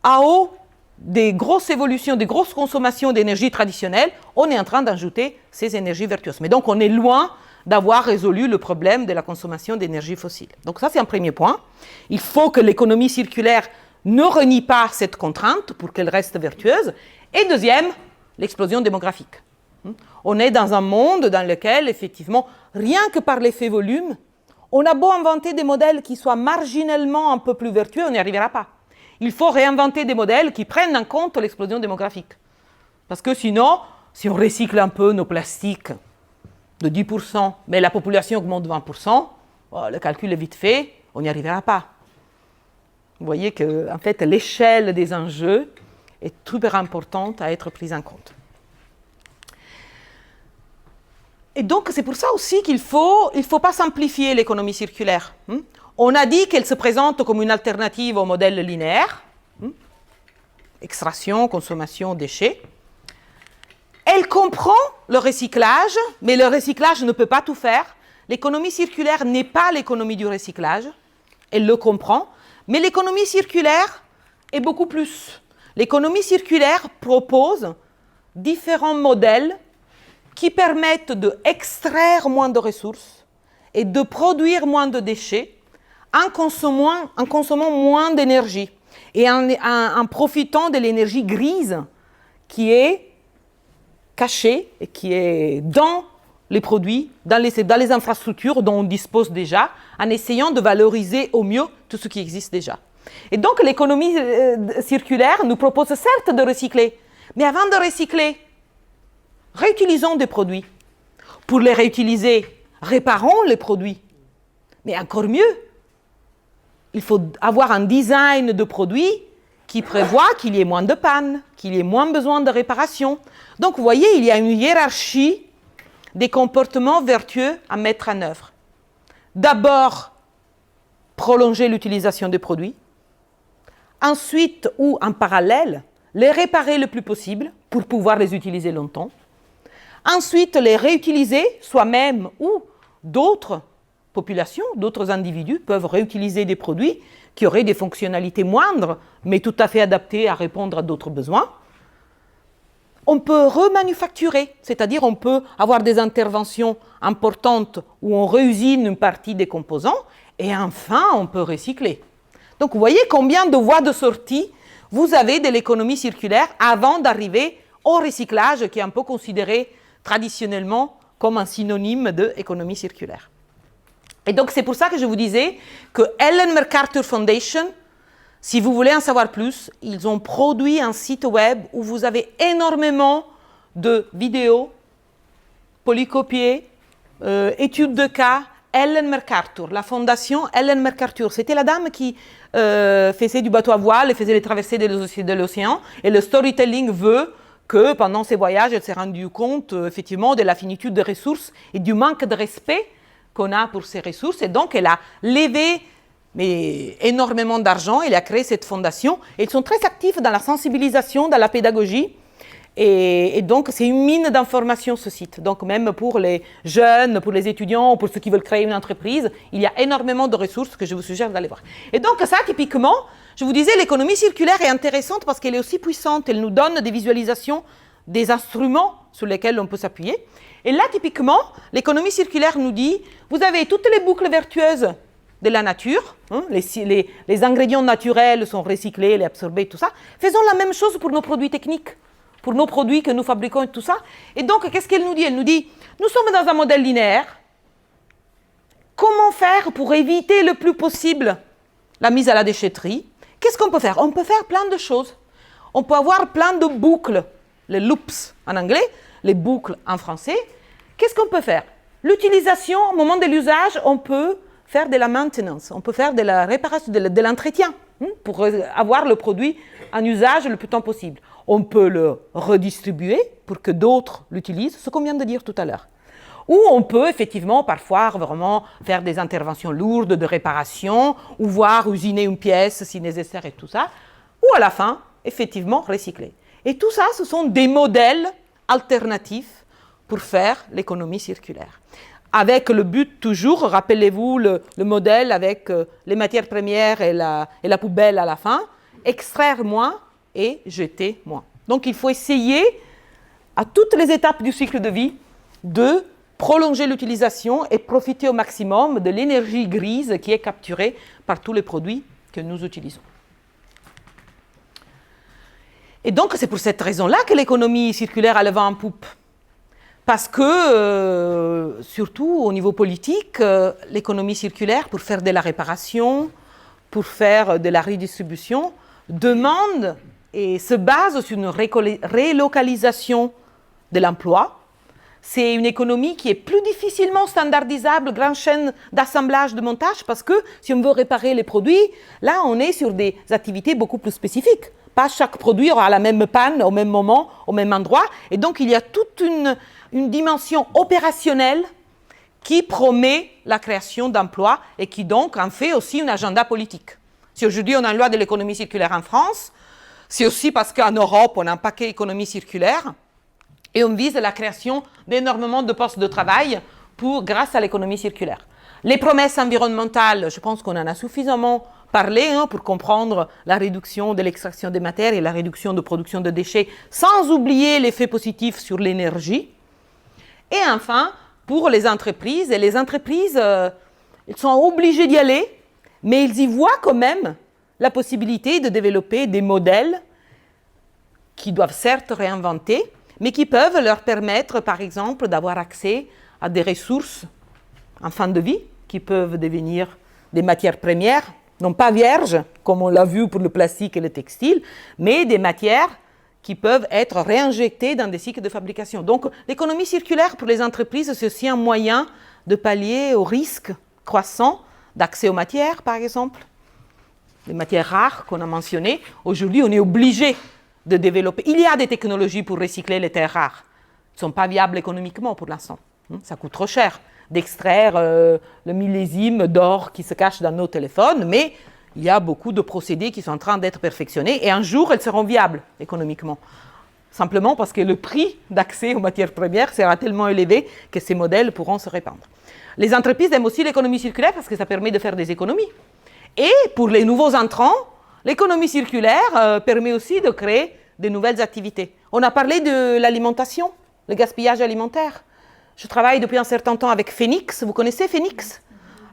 Speaker 1: à haut des grosses évolutions, des grosses consommations d'énergie traditionnelle, on est en train d'ajouter ces énergies vertueuses. Mais donc, on est loin d'avoir résolu le problème de la consommation d'énergie fossile. Donc ça, c'est un premier point. Il faut que l'économie circulaire ne renie pas cette contrainte pour qu'elle reste vertueuse. Et deuxième, l'explosion démographique. On est dans un monde dans lequel, effectivement, rien que par l'effet volume, on a beau inventer des modèles qui soient marginalement un peu plus vertueux, on n'y arrivera pas. Il faut réinventer des modèles qui prennent en compte l'explosion démographique. Parce que sinon, si on recycle un peu nos plastiques de 10%, mais la population augmente de 20%, le calcul est vite fait, on n'y arrivera pas. Vous voyez que, en fait, l'échelle des enjeux est super importante à être prise en compte. Et donc, c'est pour ça aussi qu'il ne faut pas simplifier l'économie circulaire. On a dit qu'elle se présente comme une alternative au modèle linéaire, extraction, consommation, déchets. Elle comprend le recyclage, mais le recyclage ne peut pas tout faire. L'économie circulaire n'est pas l'économie du recyclage, elle le comprend, mais l'économie circulaire est beaucoup plus. L'économie circulaire propose différents modèles qui permettent d'extraire moins de ressources et de produire moins de déchets en consommant moins d'énergie et en profitant de l'énergie grise qui est cachée et qui est dans les produits, dans les infrastructures dont on dispose déjà, en essayant de valoriser au mieux tout ce qui existe déjà. Et donc l'économie circulaire nous propose certes de recycler, mais avant de recycler, réutilisons des produits. Pour les réutiliser, réparons les produits. Mais encore mieux, il faut avoir un design de produit qui prévoit qu'il y ait moins de panne, qu'il y ait moins besoin de réparation. Donc vous voyez, il y a une hiérarchie des comportements vertueux à mettre en œuvre. D'abord, prolonger l'utilisation des produits. Ensuite, ou en parallèle, les réparer le plus possible pour pouvoir les utiliser longtemps. Ensuite, les réutiliser soi-même ou d'autres populations, d'autres individus peuvent réutiliser des produits qui auraient des fonctionnalités moindres, mais tout à fait adaptées à répondre à d'autres besoins. On peut remanufacturer, c'est-à-dire on peut avoir des interventions importantes où on réusine une partie des composants, et enfin, on peut recycler. Donc, vous voyez combien de voies de sortie vous avez de l'économie circulaire avant d'arriver au recyclage, qui est un peu considéré traditionnellement comme un synonyme d'économie circulaire. Et donc, c'est pour ça que je vous disais que Ellen MacArthur Foundation, si vous voulez en savoir plus, ils ont produit un site web où vous avez énormément de vidéos, polycopiées, études de cas. Ellen MacArthur, la fondation Ellen MacArthur, c'était la dame qui faisait du bateau à voile et faisait les traversées de l'océan. Et le storytelling veut que pendant ses voyages, elle s'est rendue compte effectivement de la finitude des ressources et du manque de respect qu'on a pour ces ressources. Et donc, elle a levé énormément d'argent, elle a créé cette fondation. Et ils sont très actifs dans la sensibilisation, dans la pédagogie. Et donc, c'est une mine d'informations, ce site. Donc, même pour les jeunes, pour les étudiants, ou pour ceux qui veulent créer une entreprise, il y a énormément de ressources que je vous suggère d'aller voir. Et donc, ça, typiquement, je vous disais, l'économie circulaire est intéressante parce qu'elle est aussi puissante. Elle nous donne des visualisations, des instruments sur lesquels on peut s'appuyer. Et là, typiquement, l'économie circulaire nous dit, vous avez toutes les boucles vertueuses de la nature, hein, les ingrédients naturels sont recyclés, les absorbés, tout ça. Faisons la même chose pour nos produits techniques, pour nos produits que nous fabriquons et tout ça. Et donc, qu'est-ce qu'elle nous dit? Elle nous dit, nous sommes dans un modèle linéaire. Comment faire pour éviter le plus possible la mise à la déchetterie? Qu'est-ce qu'on peut faire? On peut faire plein de choses. On peut avoir plein de boucles, les loops en anglais, les boucles en français. Qu'est-ce qu'on peut faire? L'utilisation, au moment de l'usage, on peut faire de la maintenance, on peut faire de la réparation, de l'entretien, pour avoir le produit en usage le plus temps possible. On peut le redistribuer pour que d'autres l'utilisent, ce qu'on vient de dire tout à l'heure. Ou on peut effectivement parfois vraiment faire des interventions lourdes de réparation, ou voir usiner une pièce si nécessaire et tout ça, ou à la fin, effectivement, recycler. Et tout ça, ce sont des modèles alternatifs pour faire l'économie circulaire. Avec le but toujours, rappelez-vous le modèle avec les matières premières et la poubelle à la fin, extraire moins et jeter moins. Donc il faut essayer, à toutes les étapes du cycle de vie, de prolonger l'utilisation et profiter au maximum de l'énergie grise qui est capturée par tous les produits que nous utilisons. Et donc c'est pour cette raison-là que l'économie circulaire a le vent en poupe. Parce que, surtout au niveau politique, l'économie circulaire, pour faire de la réparation, pour faire de la redistribution, demande et se base sur une relocalisation de l'emploi. C'est une économie qui est plus difficilement standardisable, grande chaîne d'assemblage, de montage, parce que si on veut réparer les produits, là on est sur des activités beaucoup plus spécifiques. Pas chaque produit aura la même panne au même moment, au même endroit. Et donc il y a toute une dimension opérationnelle qui promet la création d'emplois et qui donc en fait aussi un agenda politique. Si aujourd'hui on a une loi de l'économie circulaire en France, c'est aussi parce qu'en Europe on a un paquet économie circulaire et on vise la création d'énormément de postes de travail grâce à l'économie circulaire. Les promesses environnementales, je pense qu'on en a suffisamment parler pour comprendre la réduction de l'extraction des matières et la réduction de production de déchets, sans oublier l'effet positif sur l'énergie. Et enfin, pour les entreprises, ils sont obligés d'y aller, mais ils y voient quand même la possibilité de développer des modèles qui doivent certes réinventer, mais qui peuvent leur permettre, par exemple, d'avoir accès à des ressources en fin de vie, qui peuvent devenir des matières premières, non pas vierges, comme on l'a vu pour le plastique et le textile, mais des matières qui peuvent être réinjectées dans des cycles de fabrication. Donc, l'économie circulaire pour les entreprises, c'est aussi un moyen de pallier aux risques croissants d'accès aux matières, par exemple, les matières rares qu'on a mentionnées. Aujourd'hui, on est obligé de développer. Il y a des technologies pour recycler les terres rares. Elles ne sont pas viables économiquement pour l'instant. Ça coûte trop cher d'extraire le millésime d'or qui se cache dans nos téléphones, mais il y a beaucoup de procédés qui sont en train d'être perfectionnés et un jour, elles seront viables économiquement. Simplement parce que le prix d'accès aux matières premières sera tellement élevé que ces modèles pourront se répandre. Les entreprises aiment aussi l'économie circulaire parce que ça permet de faire des économies. Et pour les nouveaux entrants, l'économie circulaire permet aussi de créer de nouvelles activités. On a parlé de l'alimentation, le gaspillage alimentaire. Je travaille depuis un certain temps avec Phoenix. Vous connaissez Phoenix?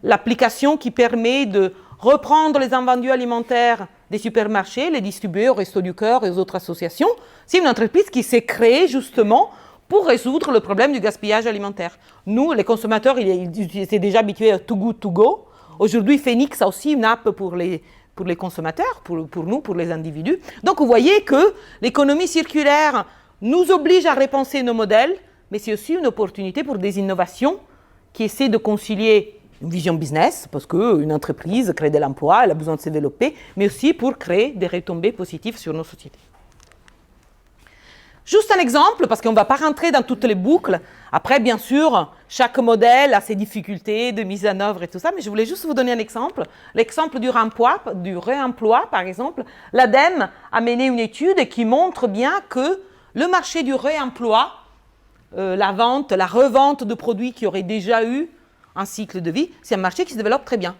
Speaker 1: L'application qui permet de reprendre les invendus alimentaires des supermarchés, les distribuer aux Restos du Cœur et aux autres associations. C'est une entreprise qui s'est créée justement pour résoudre le problème du gaspillage alimentaire. Nous, les consommateurs, ils étaient déjà habitués à Too Good To Go. Aujourd'hui, Phoenix a aussi une app pour les consommateurs, pour nous, pour les individus. Donc, vous voyez que l'économie circulaire nous oblige à repenser nos modèles, mais c'est aussi une opportunité pour des innovations qui essaient de concilier une vision business, parce qu'une entreprise crée de l'emploi, elle a besoin de se développer, mais aussi pour créer des retombées positives sur nos sociétés. Juste un exemple, parce qu'on ne va pas rentrer dans toutes les boucles. Après, bien sûr, chaque modèle a ses difficultés de mise en œuvre et tout ça, mais je voulais juste vous donner un exemple. L'exemple du réemploi, par exemple. L'ADEME a mené une étude qui montre bien que le marché du réemploi, la revente de produits qui auraient déjà eu un cycle de vie, c'est un marché qui se développe très bien.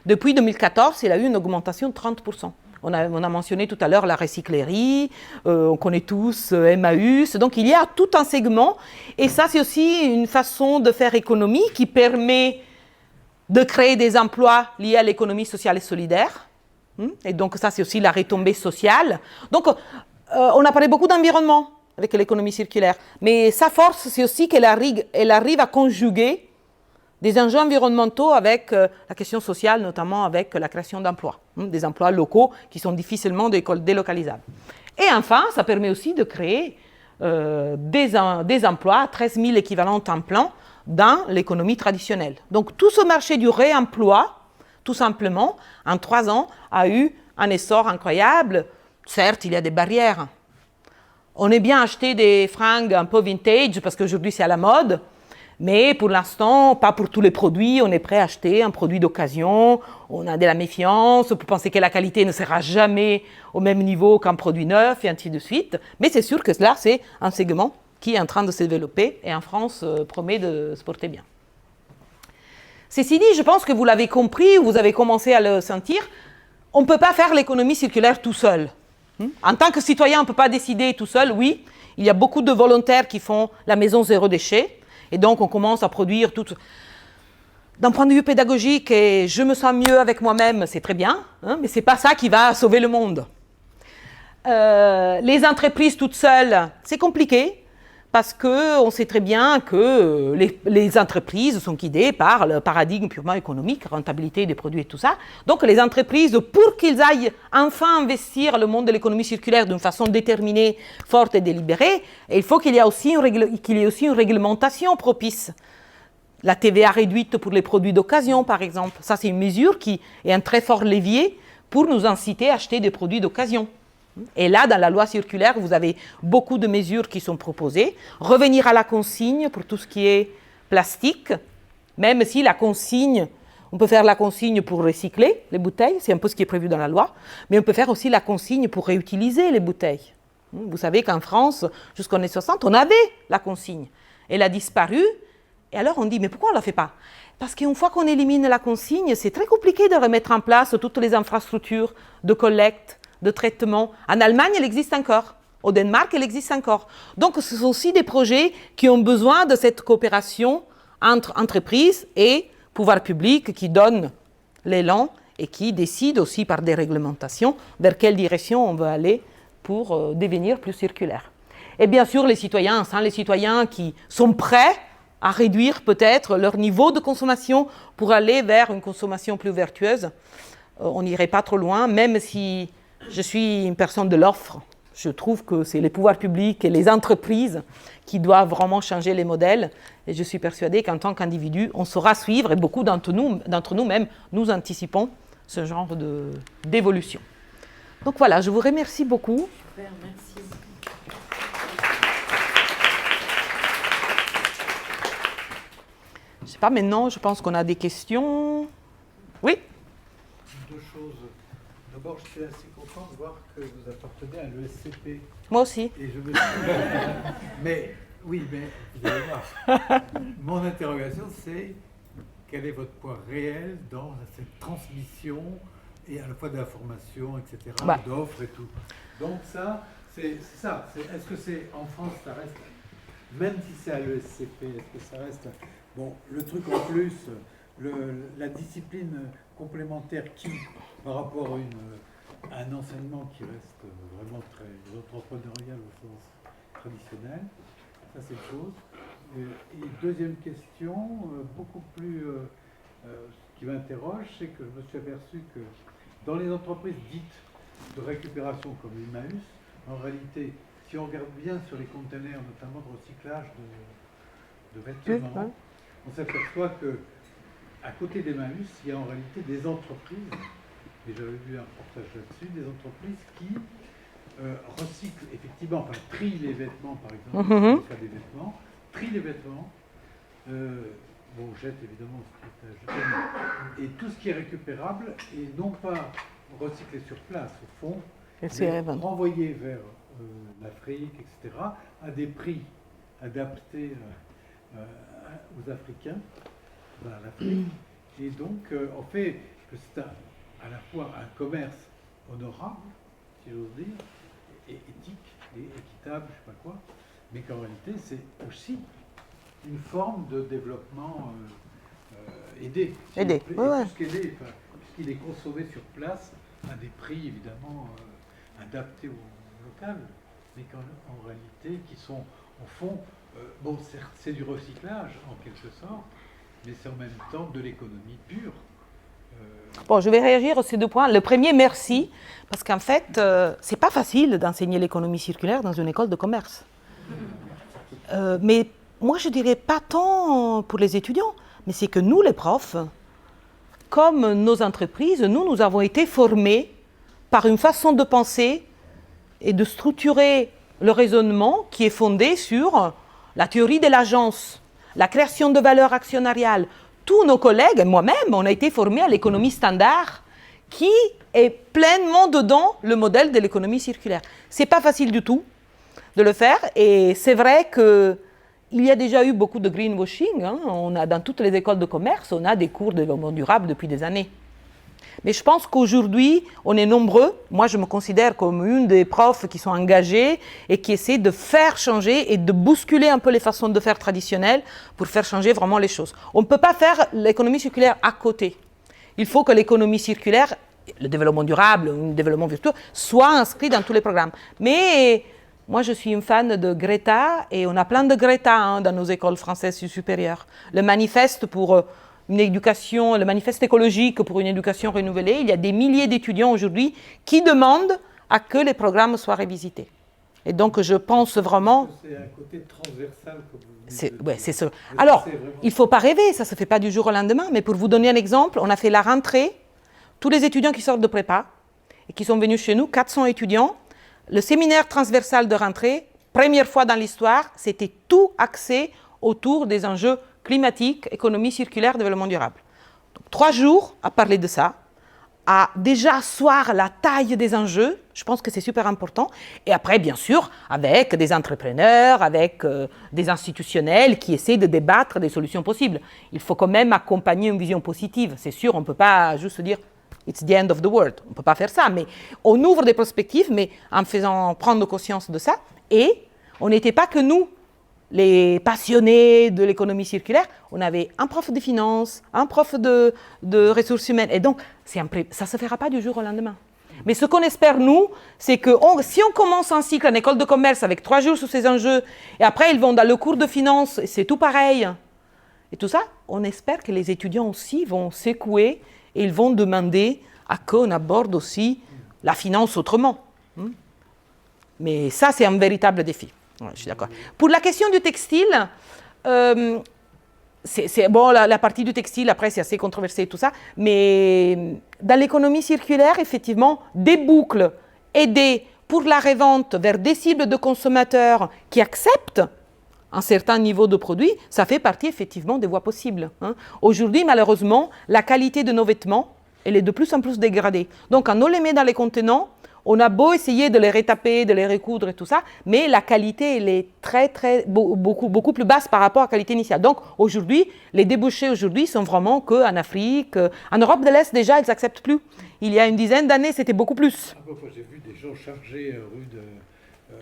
Speaker 1: Depuis 2014, il a eu une augmentation de 30%. On a mentionné tout à l'heure la recyclerie, on connaît tous Emmaüs, donc il y a tout un segment, et ça c'est aussi une façon de faire économie qui permet de créer des emplois liés à l'économie sociale et solidaire, et donc ça c'est aussi la retombée sociale. Donc on a parlé beaucoup d'environnement avec l'économie circulaire, mais sa force c'est aussi qu'elle arrive à conjuguer des enjeux environnementaux avec la question sociale, notamment avec la création d'emplois, des emplois locaux qui sont difficilement délocalisables. Et enfin, ça permet aussi de créer des emplois, 13 000 équivalents temps plein, dans l'économie traditionnelle. Donc tout ce marché du réemploi, tout simplement, en 3 ans, a eu un essor incroyable. Certes, il y a des barrières. On est bien acheter des fringues un peu vintage, parce qu'aujourd'hui c'est à la mode, mais pour l'instant, pas pour tous les produits, on est prêt à acheter un produit d'occasion, on a de la méfiance, on peut penser que la qualité ne sera jamais au même niveau qu'un produit neuf, et ainsi de suite. Mais c'est sûr que là, c'est un segment qui est en train de se développer, et en France promet de se porter bien. Ceci dit, je pense que vous l'avez compris, ou vous avez commencé à le sentir, on ne peut pas faire l'économie circulaire tout seul. En tant que citoyen, on ne peut pas décider tout seul, oui. Il y a beaucoup de volontaires qui font la maison zéro déchet, et donc, on commence à produire tout. D'un point de vue pédagogique, et je me sens mieux avec moi-même, c'est très bien, mais ce n'est pas ça qui va sauver le monde. Les entreprises toutes seules, c'est compliqué, parce qu'on sait très bien que les entreprises sont guidées par le paradigme purement économique, rentabilité des produits et tout ça. Donc, les entreprises, pour qu'ils aillent enfin investir le monde de l'économie circulaire d'une façon déterminée, forte et délibérée, il faut qu'il y ait aussi une réglementation propice. La TVA réduite pour les produits d'occasion, par exemple. Ça, c'est une mesure qui est un très fort levier pour nous inciter à acheter des produits d'occasion. Et là, dans la loi circulaire, vous avez beaucoup de mesures qui sont proposées. Revenir à la consigne pour tout ce qui est plastique, même si la consigne, on peut faire la consigne pour recycler les bouteilles, c'est un peu ce qui est prévu dans la loi, mais on peut faire aussi la consigne pour réutiliser les bouteilles. Vous savez qu'en France, jusqu'aux années 60, on avait la consigne. Elle a disparu, Et alors on dit, mais pourquoi on ne la fait pas? Parce qu'une fois qu'on élimine la consigne, c'est très compliqué de remettre en place toutes les infrastructures de collecte, de traitement. En Allemagne, elle existe encore. Au Danemark, elle existe encore. Donc, ce sont aussi des projets qui ont besoin de cette coopération entre entreprises et pouvoir public qui donnent l'élan et qui décident aussi par des réglementations vers quelle direction on veut aller pour devenir plus circulaire. Et bien sûr, les citoyens qui sont prêts à réduire peut-être leur niveau de consommation pour aller vers une consommation plus vertueuse. On n'irait pas trop loin, même si je suis une personne de l'offre. Je trouve que c'est les pouvoirs publics et les entreprises qui doivent vraiment changer les modèles. Et je suis persuadée qu'en tant qu'individu, on saura suivre, et beaucoup d'entre nous même, nous anticipons ce genre d'évolution. Donc voilà, je vous remercie beaucoup.
Speaker 2: Super, merci.
Speaker 1: Je ne sais pas, maintenant, je pense qu'on a des questions. Oui?
Speaker 3: Deux choses. D'abord, je suis assez content de voir que vous appartenez à l'ESCP.
Speaker 1: Moi aussi.
Speaker 3: Et je me suis... mais, oui, mais vous allez voir. Mon interrogation, c'est quel est votre poids réel dans cette transmission, et à la fois d'informations, etc., d'offres et tout. Donc ça, c'est ça. Est-ce que c'est, en France, ça reste, même si c'est à l'ESCP, est-ce que ça reste... Bon, le truc en plus, la discipline complémentaire qui, par rapport à un enseignement qui reste vraiment très entrepreneurial au sens traditionnel, ça c'est une chose. Et deuxième question, beaucoup plus qui m'interroge, c'est que je me suis aperçu que dans les entreprises dites de récupération comme Emmaüs, en réalité, si on regarde bien sur les conteneurs, notamment de recyclage de vêtements, on s'aperçoit que à côté d'Emmaüs, il y a en réalité des entreprises, et j'avais vu un reportage là-dessus, des entreprises qui recyclent effectivement, enfin trient les vêtements par exemple, le cas des vêtements, trient les vêtements, jettent évidemment ce qui est à jeter, et tout ce qui est récupérable et non pas recyclé sur place, au fond, mais renvoyé vers l'Afrique, etc., à des prix adaptés aux Africains, dans l'Afrique. Et donc, on fait que c'est à la fois un commerce honorable, si j'ose dire, et éthique, et équitable, je ne sais pas quoi, mais qu'en réalité, c'est aussi une forme de développement aidé.
Speaker 1: Aidé,
Speaker 3: Puisqu'il est consommé sur place à des prix, évidemment, adaptés au local, mais qu'en réalité, qui sont, au fond, bon, certes, c'est du recyclage, en quelque sorte, mais c'est en même temps de l'économie pure.
Speaker 1: Bon, je vais réagir à ces deux points. Le premier, merci, parce qu'en fait, c'est pas facile d'enseigner l'économie circulaire dans une école de commerce. Mais moi, je dirais pas tant pour les étudiants, mais c'est que nous, les profs, comme nos entreprises, nous avons été formés par une façon de penser et de structurer le raisonnement qui est fondé sur la théorie de l'agence, la création de valeur actionnariale. Tous nos collègues, et moi-même, on a été formés à l'économie standard qui est pleinement dedans le modèle de l'économie circulaire. Ce n'est pas facile du tout de le faire et c'est vrai qu'il y a déjà eu beaucoup de greenwashing. On a, dans toutes les écoles de commerce, on a des cours de développement durable depuis des années. Mais je pense qu'aujourd'hui, on est nombreux. Moi, je me considère comme une des profs qui sont engagés et qui essaient de faire changer et de bousculer un peu les façons de faire traditionnelles pour faire changer vraiment les choses. On ne peut pas faire l'économie circulaire à côté. Il faut que l'économie circulaire, le développement durable, le développement vertueux, soit inscrit dans tous les programmes. Mais moi, je suis une fan de Greta et on a plein de Greta dans nos écoles françaises supérieures. Le manifeste pour une éducation, le manifeste écologique pour une éducation renouvelée, il y a des milliers d'étudiants aujourd'hui qui demandent à que les programmes soient révisités. Et donc, je pense vraiment...
Speaker 3: C'est un côté transversal, comme vous dites.
Speaker 1: Oui, c'est ça. Alors, il ne faut pas rêver, ça ne se fait pas du jour au lendemain, mais pour vous donner un exemple, on a fait la rentrée, tous les étudiants qui sortent de prépa et qui sont venus chez nous, 400 étudiants, le séminaire transversal de rentrée, première fois dans l'histoire, c'était tout axé autour des enjeux climatiques, économie circulaire, développement durable. Donc, 3 jours à parler de ça, à déjà asseoir la taille des enjeux. Je pense que c'est super important. Et après, bien sûr, avec des entrepreneurs, avec des institutionnels qui essaient de débattre des solutions possibles. Il faut quand même accompagner une vision positive. C'est sûr, on ne peut pas juste dire « it's the end of the world ». On ne peut pas faire ça, mais on ouvre des perspectives, mais en faisant prendre conscience de ça. Et on n'était pas que nous, les passionnés de l'économie circulaire, on avait un prof de finance, un prof de ressources humaines. Et donc, ça ne se fera pas du jour au lendemain. Mais ce qu'on espère, nous, c'est que si on commence un cycle en école de commerce avec 3 jours sur ces enjeux, et après ils vont dans le cours de finance, et c'est tout pareil, et tout ça, on espère que les étudiants aussi vont secouer et ils vont demander à qu'on aborde aussi la finance autrement. Mais ça, c'est un véritable défi. Ouais, je suis d'accord. Pour la question du textile, bon, la partie du textile, après, c'est assez controversé et tout ça, mais dans l'économie circulaire, effectivement, des boucles aidées pour la revente vers des cibles de consommateurs qui acceptent un certain niveau de produit, ça fait partie effectivement des voies possibles. Aujourd'hui, malheureusement, la qualité de nos vêtements, elle est de plus en plus dégradée. Donc, quand on les met dans les contenants, on a beau essayer de les retaper, de les recoudre et tout ça, mais la qualité, elle est beaucoup plus basse par rapport à la qualité initiale. Donc aujourd'hui, les débouchés aujourd'hui sont vraiment qu'en Afrique. En Europe de l'Est, déjà, ils n'acceptent plus. Il y a une dizaine d'années, c'était beaucoup plus.
Speaker 3: J'ai vu des gens chargés à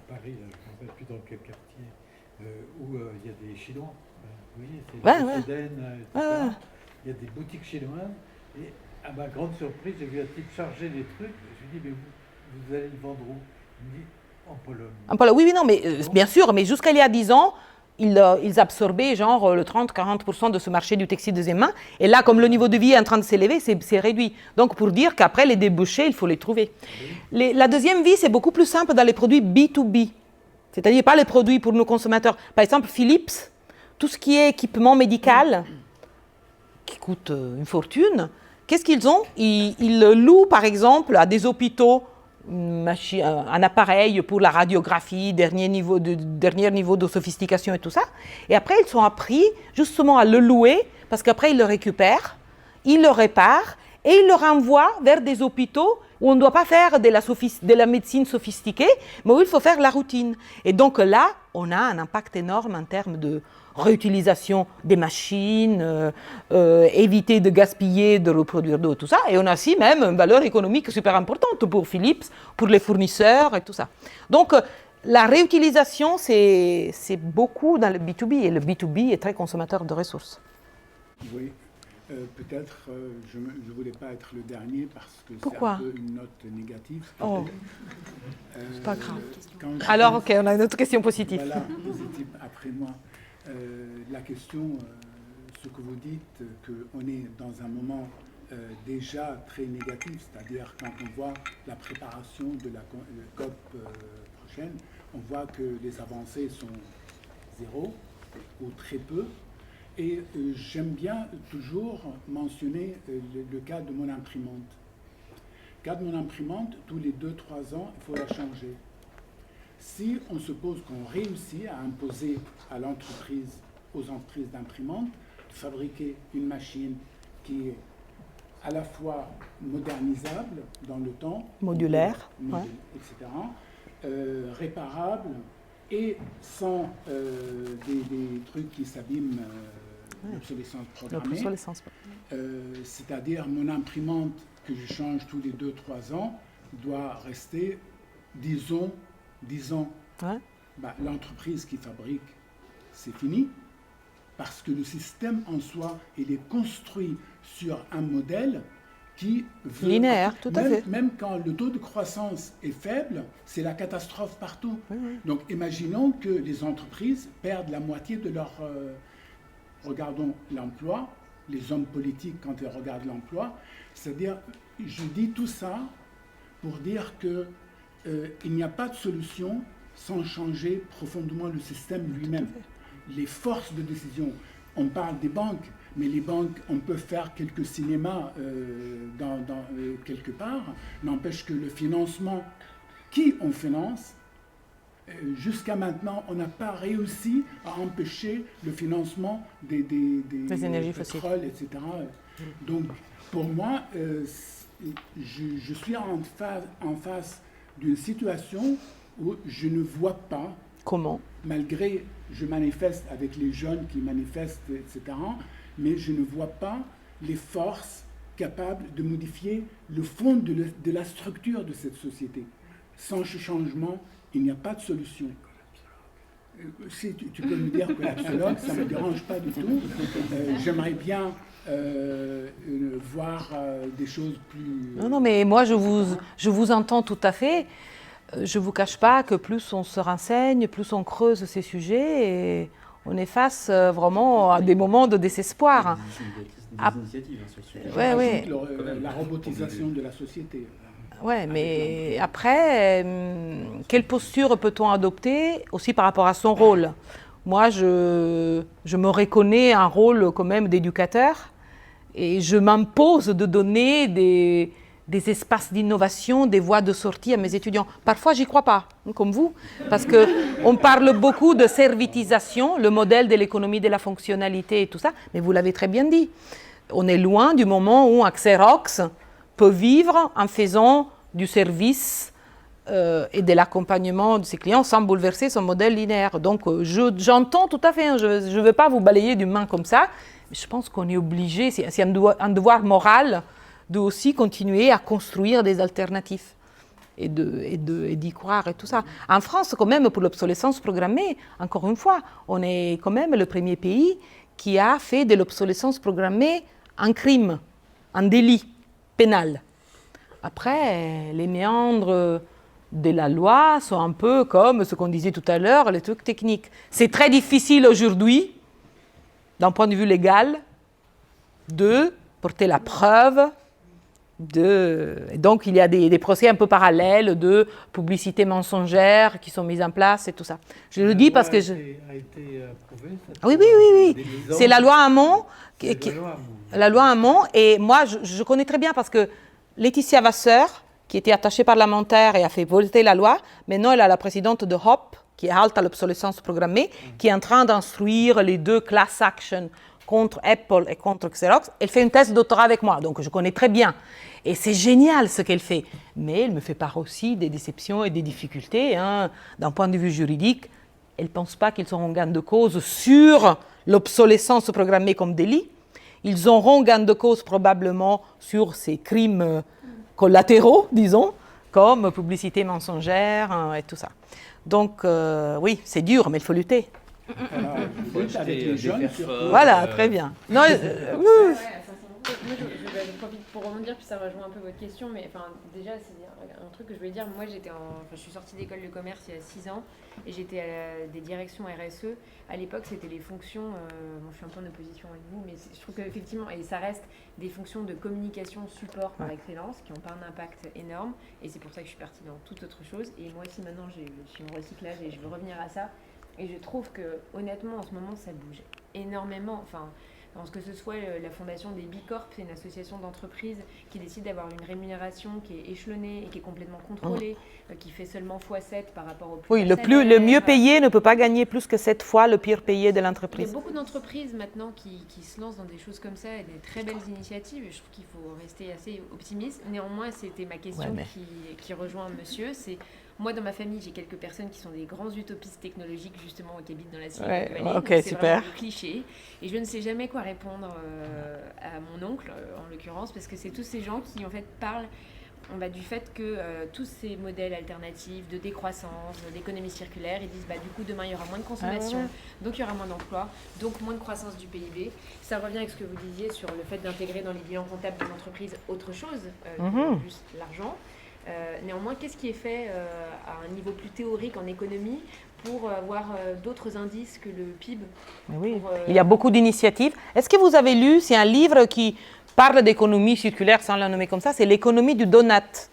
Speaker 3: Paris, je ne me rappelle plus dans quel quartier, où il y a des Chinois. Vous voyez, c'est Eden, etc. Il y a des boutiques chinoises. Et à ma grande surprise, j'ai vu un type charger des trucs. Je lui ai dit, mais vous allez le vendre où? Il me dit, en Pologne.
Speaker 1: En Pologne, oui, non, mais bien sûr, mais jusqu'à il y a 10 ans, ils absorbaient genre le 30-40% de ce marché du textile deuxième main. Et là, comme le niveau de vie est en train de s'élever, c'est réduit. Donc, pour dire qu'après, les débouchés, il faut les trouver. La deuxième vie, c'est beaucoup plus simple dans les produits B2B. C'est-à-dire pas les produits pour nos consommateurs. Par exemple, Philips, tout ce qui est équipement médical, qui coûte une fortune, qu'est-ce qu'ils ont? Ils louent, par exemple, à des hôpitaux un appareil pour la radiographie, dernier niveau de sophistication et tout ça. Et après, ils sont appris justement à le louer, parce qu'après, ils le récupèrent, ils le réparent, et ils le renvoient vers des hôpitaux où on ne doit pas faire de la médecine sophistiquée, mais où il faut faire la routine. Et donc là, on a un impact énorme en termes de réutilisation des machines, éviter de gaspiller, de reproduire d'eau, tout ça. Et on a aussi même une valeur économique super importante pour Philips, pour les fournisseurs et tout ça. Donc, la réutilisation, c'est beaucoup dans le B2B, et le B2B est très consommateur de ressources.
Speaker 4: Oui, peut-être, je ne voulais pas être le dernier parce que
Speaker 1: Pourquoi?
Speaker 4: c'est un peu une note négative.
Speaker 1: Oh, c'est pas grave.
Speaker 4: Quand
Speaker 1: Alors, ok, on a une autre question positive.
Speaker 4: Voilà, vous étiez après moi. La question, ce que vous dites, qu'on est dans un moment déjà très négatif, c'est-à-dire quand on voit la préparation de la COP prochaine, on voit que les avancées sont zéro ou très peu. Et j'aime bien toujours mentionner le cas de mon imprimante. Le cas de mon imprimante, tous les 2-3 ans, il faut la changer. Si on suppose qu'on réussit à imposer aux entreprises d'imprimantes de fabriquer une machine qui est à la fois modernisable dans le temps,
Speaker 1: modulaire,
Speaker 4: etc., réparable et sans des trucs qui s'abîment, l'obsolescence programmée. C'est-à-dire mon imprimante que je change tous les 2-3 ans doit rester, disons, 10 ans.
Speaker 1: Ouais.
Speaker 4: L'entreprise qui fabrique, c'est fini, parce que le système en soi, il est construit sur un modèle qui veut...
Speaker 1: Linéaire, tout à fait.
Speaker 4: Même quand le taux de croissance est faible, c'est la catastrophe partout.
Speaker 1: Oui.
Speaker 4: Donc imaginons que les entreprises perdent la moitié de leur... regardons l'emploi, les hommes politiques quand ils regardent l'emploi, c'est-à-dire, je dis tout ça pour dire que il n'y a pas de solution sans changer profondément le système lui-même. Les forces de décision, on parle des banques, mais les banques, on peut faire quelques cinémas quelque part, n'empêche que le financement, qui on finance, jusqu'à maintenant, on n'a pas réussi à empêcher le financement des
Speaker 1: énergies fossiles,
Speaker 4: pétroles, etc. Donc, pour moi, je suis en face d'une situation où je ne vois pas,
Speaker 1: Comment?
Speaker 4: malgré je manifeste avec les jeunes qui manifestent, etc., mais je ne vois pas les forces capables de modifier le fond de la structure de cette société. Sans ce changement, il n'y a pas de solution. Si tu peux me dire collapsologue, ça ne me dérange pas du tout. J'aimerais bien voir des choses plus...
Speaker 1: Non, mais moi, je vous entends tout à fait. Je ne vous cache pas que plus on se renseigne, plus on creuse ces sujets, et on est face vraiment à des moments de désespoir.
Speaker 5: Des initiatives sur ce sujet.
Speaker 1: Ouais.
Speaker 4: La robotisation de la société.
Speaker 1: Oui, mais après, quelle posture peut-on adopter aussi par rapport à son rôle? Moi, je me reconnais un rôle quand même d'éducateur, et je m'impose de donner des espaces d'innovation, des voies de sortie à mes étudiants. Parfois, j'y crois pas, comme vous, parce qu'on parle beaucoup de servitisation, le modèle de l'économie de la fonctionnalité et tout ça, mais vous l'avez très bien dit. On est loin du moment où un Xerox peut vivre en faisant du service et de l'accompagnement de ses clients sans bouleverser son modèle linéaire. Donc, j'entends tout à fait, hein, je ne veux pas vous balayer d'une main comme ça, mais je pense qu'on est obligé, c'est un devoir moral de aussi continuer à construire des alternatives et d'y croire et tout ça. En France, quand même, pour l'obsolescence programmée, encore une fois, on est quand même le premier pays qui a fait de l'obsolescence programmée un crime, un délit pénal. Après, les méandres de la loi sont un peu comme ce qu'on disait tout à l'heure, les trucs techniques. C'est très difficile aujourd'hui, d'un point de vue légal, de porter la preuve et donc, il y a des procès un peu parallèles de publicité mensongère qui sont mis en place et tout ça. Je le dis parce que
Speaker 3: a été approuvée,
Speaker 1: Oui. C'est la loi Hamon. La loi Hamon. Et moi, je connais très bien parce que Laetitia Vasseur, qui était attachée parlementaire et a fait voter la loi, maintenant elle est la présidente de HOP, qui est Halt à l'obsolescence programmée, qui est en train d'instruire les deux class actions contre Apple et contre Xerox. Elle fait une thèse de doctorat avec moi, donc je connais très bien. Et c'est génial ce qu'elle fait. Mais elle me fait part aussi des déceptions et des difficultés. Hein. D'un point de vue juridique, elle ne pense pas qu'ils auront gain de cause sur l'obsolescence programmée comme délit. Ils auront gain de cause probablement sur ces crimes collatéraux, disons, comme publicité mensongère et tout ça. Donc, oui, c'est dur, mais il faut lutter.
Speaker 4: Avec les jeunes,
Speaker 1: Voilà, très bien. Non,
Speaker 2: Moi, je profite pour rebondir, puis ça rejoint un peu votre question, mais enfin, déjà, c'est un truc que je voulais dire. Moi, je suis sortie d'école de commerce il y a 6 ans, et j'étais à des directions RSE. À l'époque, c'était les fonctions, je suis un peu en opposition avec vous, mais je trouve qu'effectivement, et ça reste des fonctions de communication support par excellence, qui n'ont pas un impact énorme, et c'est pour ça que je suis partie dans toute autre chose. Et moi aussi, maintenant, je suis en recyclage, et je veux revenir à ça. Et je trouve que, honnêtement, en ce moment, ça bouge énormément. Enfin, que ce soit la fondation des Bicorp, c'est une association d'entreprises qui décide d'avoir une rémunération qui est échelonnée et qui est complètement contrôlée, qui fait seulement x7 par rapport au plus
Speaker 1: le mieux payé ne peut pas gagner plus que 7 fois le pire payé de l'entreprise.
Speaker 2: Il y a beaucoup d'entreprises maintenant qui se lancent dans des choses comme ça, et des très belles initiatives, et je trouve qu'il faut rester assez optimiste. Néanmoins, c'était ma question qui rejoint monsieur, c'est... Moi, dans ma famille, j'ai quelques personnes qui sont des grands utopistes technologiques, justement, qui habitent dans la Silicon Valley. C'est vraiment le cliché. Et je ne sais jamais quoi répondre à mon oncle, en l'occurrence, parce que c'est tous ces gens qui, en fait, parlent du fait que tous ces modèles alternatifs de décroissance, d'économie circulaire, ils disent du coup demain il y aura moins de consommation, donc il y aura moins d'emplois, donc moins de croissance du PIB. Ça revient avec ce que vous disiez sur le fait d'intégrer dans les bilans comptables des entreprises autre chose, plus l'argent. Néanmoins, qu'est-ce qui est fait à un niveau plus théorique en économie pour avoir d'autres indices que le PIB?
Speaker 1: Il y a beaucoup d'initiatives. Est-ce que vous avez lu, c'est un livre qui parle d'économie circulaire, sans la nommer comme ça, c'est l'économie du donut.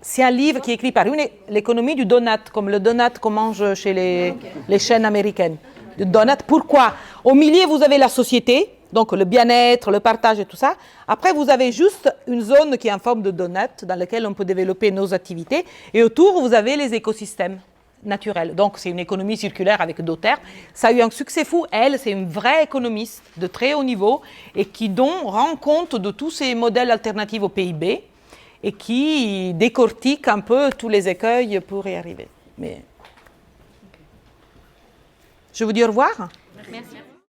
Speaker 1: C'est un livre qui est écrit par l'économie du donut, comme le donut qu'on mange chez les chaînes américaines. Le donut, pourquoi? Au milieu, vous avez la société, donc le bien-être, le partage et tout ça. Après, vous avez juste une zone qui est en forme de donut, dans laquelle on peut développer nos activités. Et autour, vous avez les écosystèmes. naturels. Donc, c'est une économie circulaire avec d'autres termes. Ça a eu un succès fou. Elle, c'est une vraie économiste de très haut niveau et qui donc rend compte de tous ces modèles alternatifs au PIB et qui décortique un peu tous les écueils pour y arriver. Mais... Je vous dis au revoir.
Speaker 2: Merci.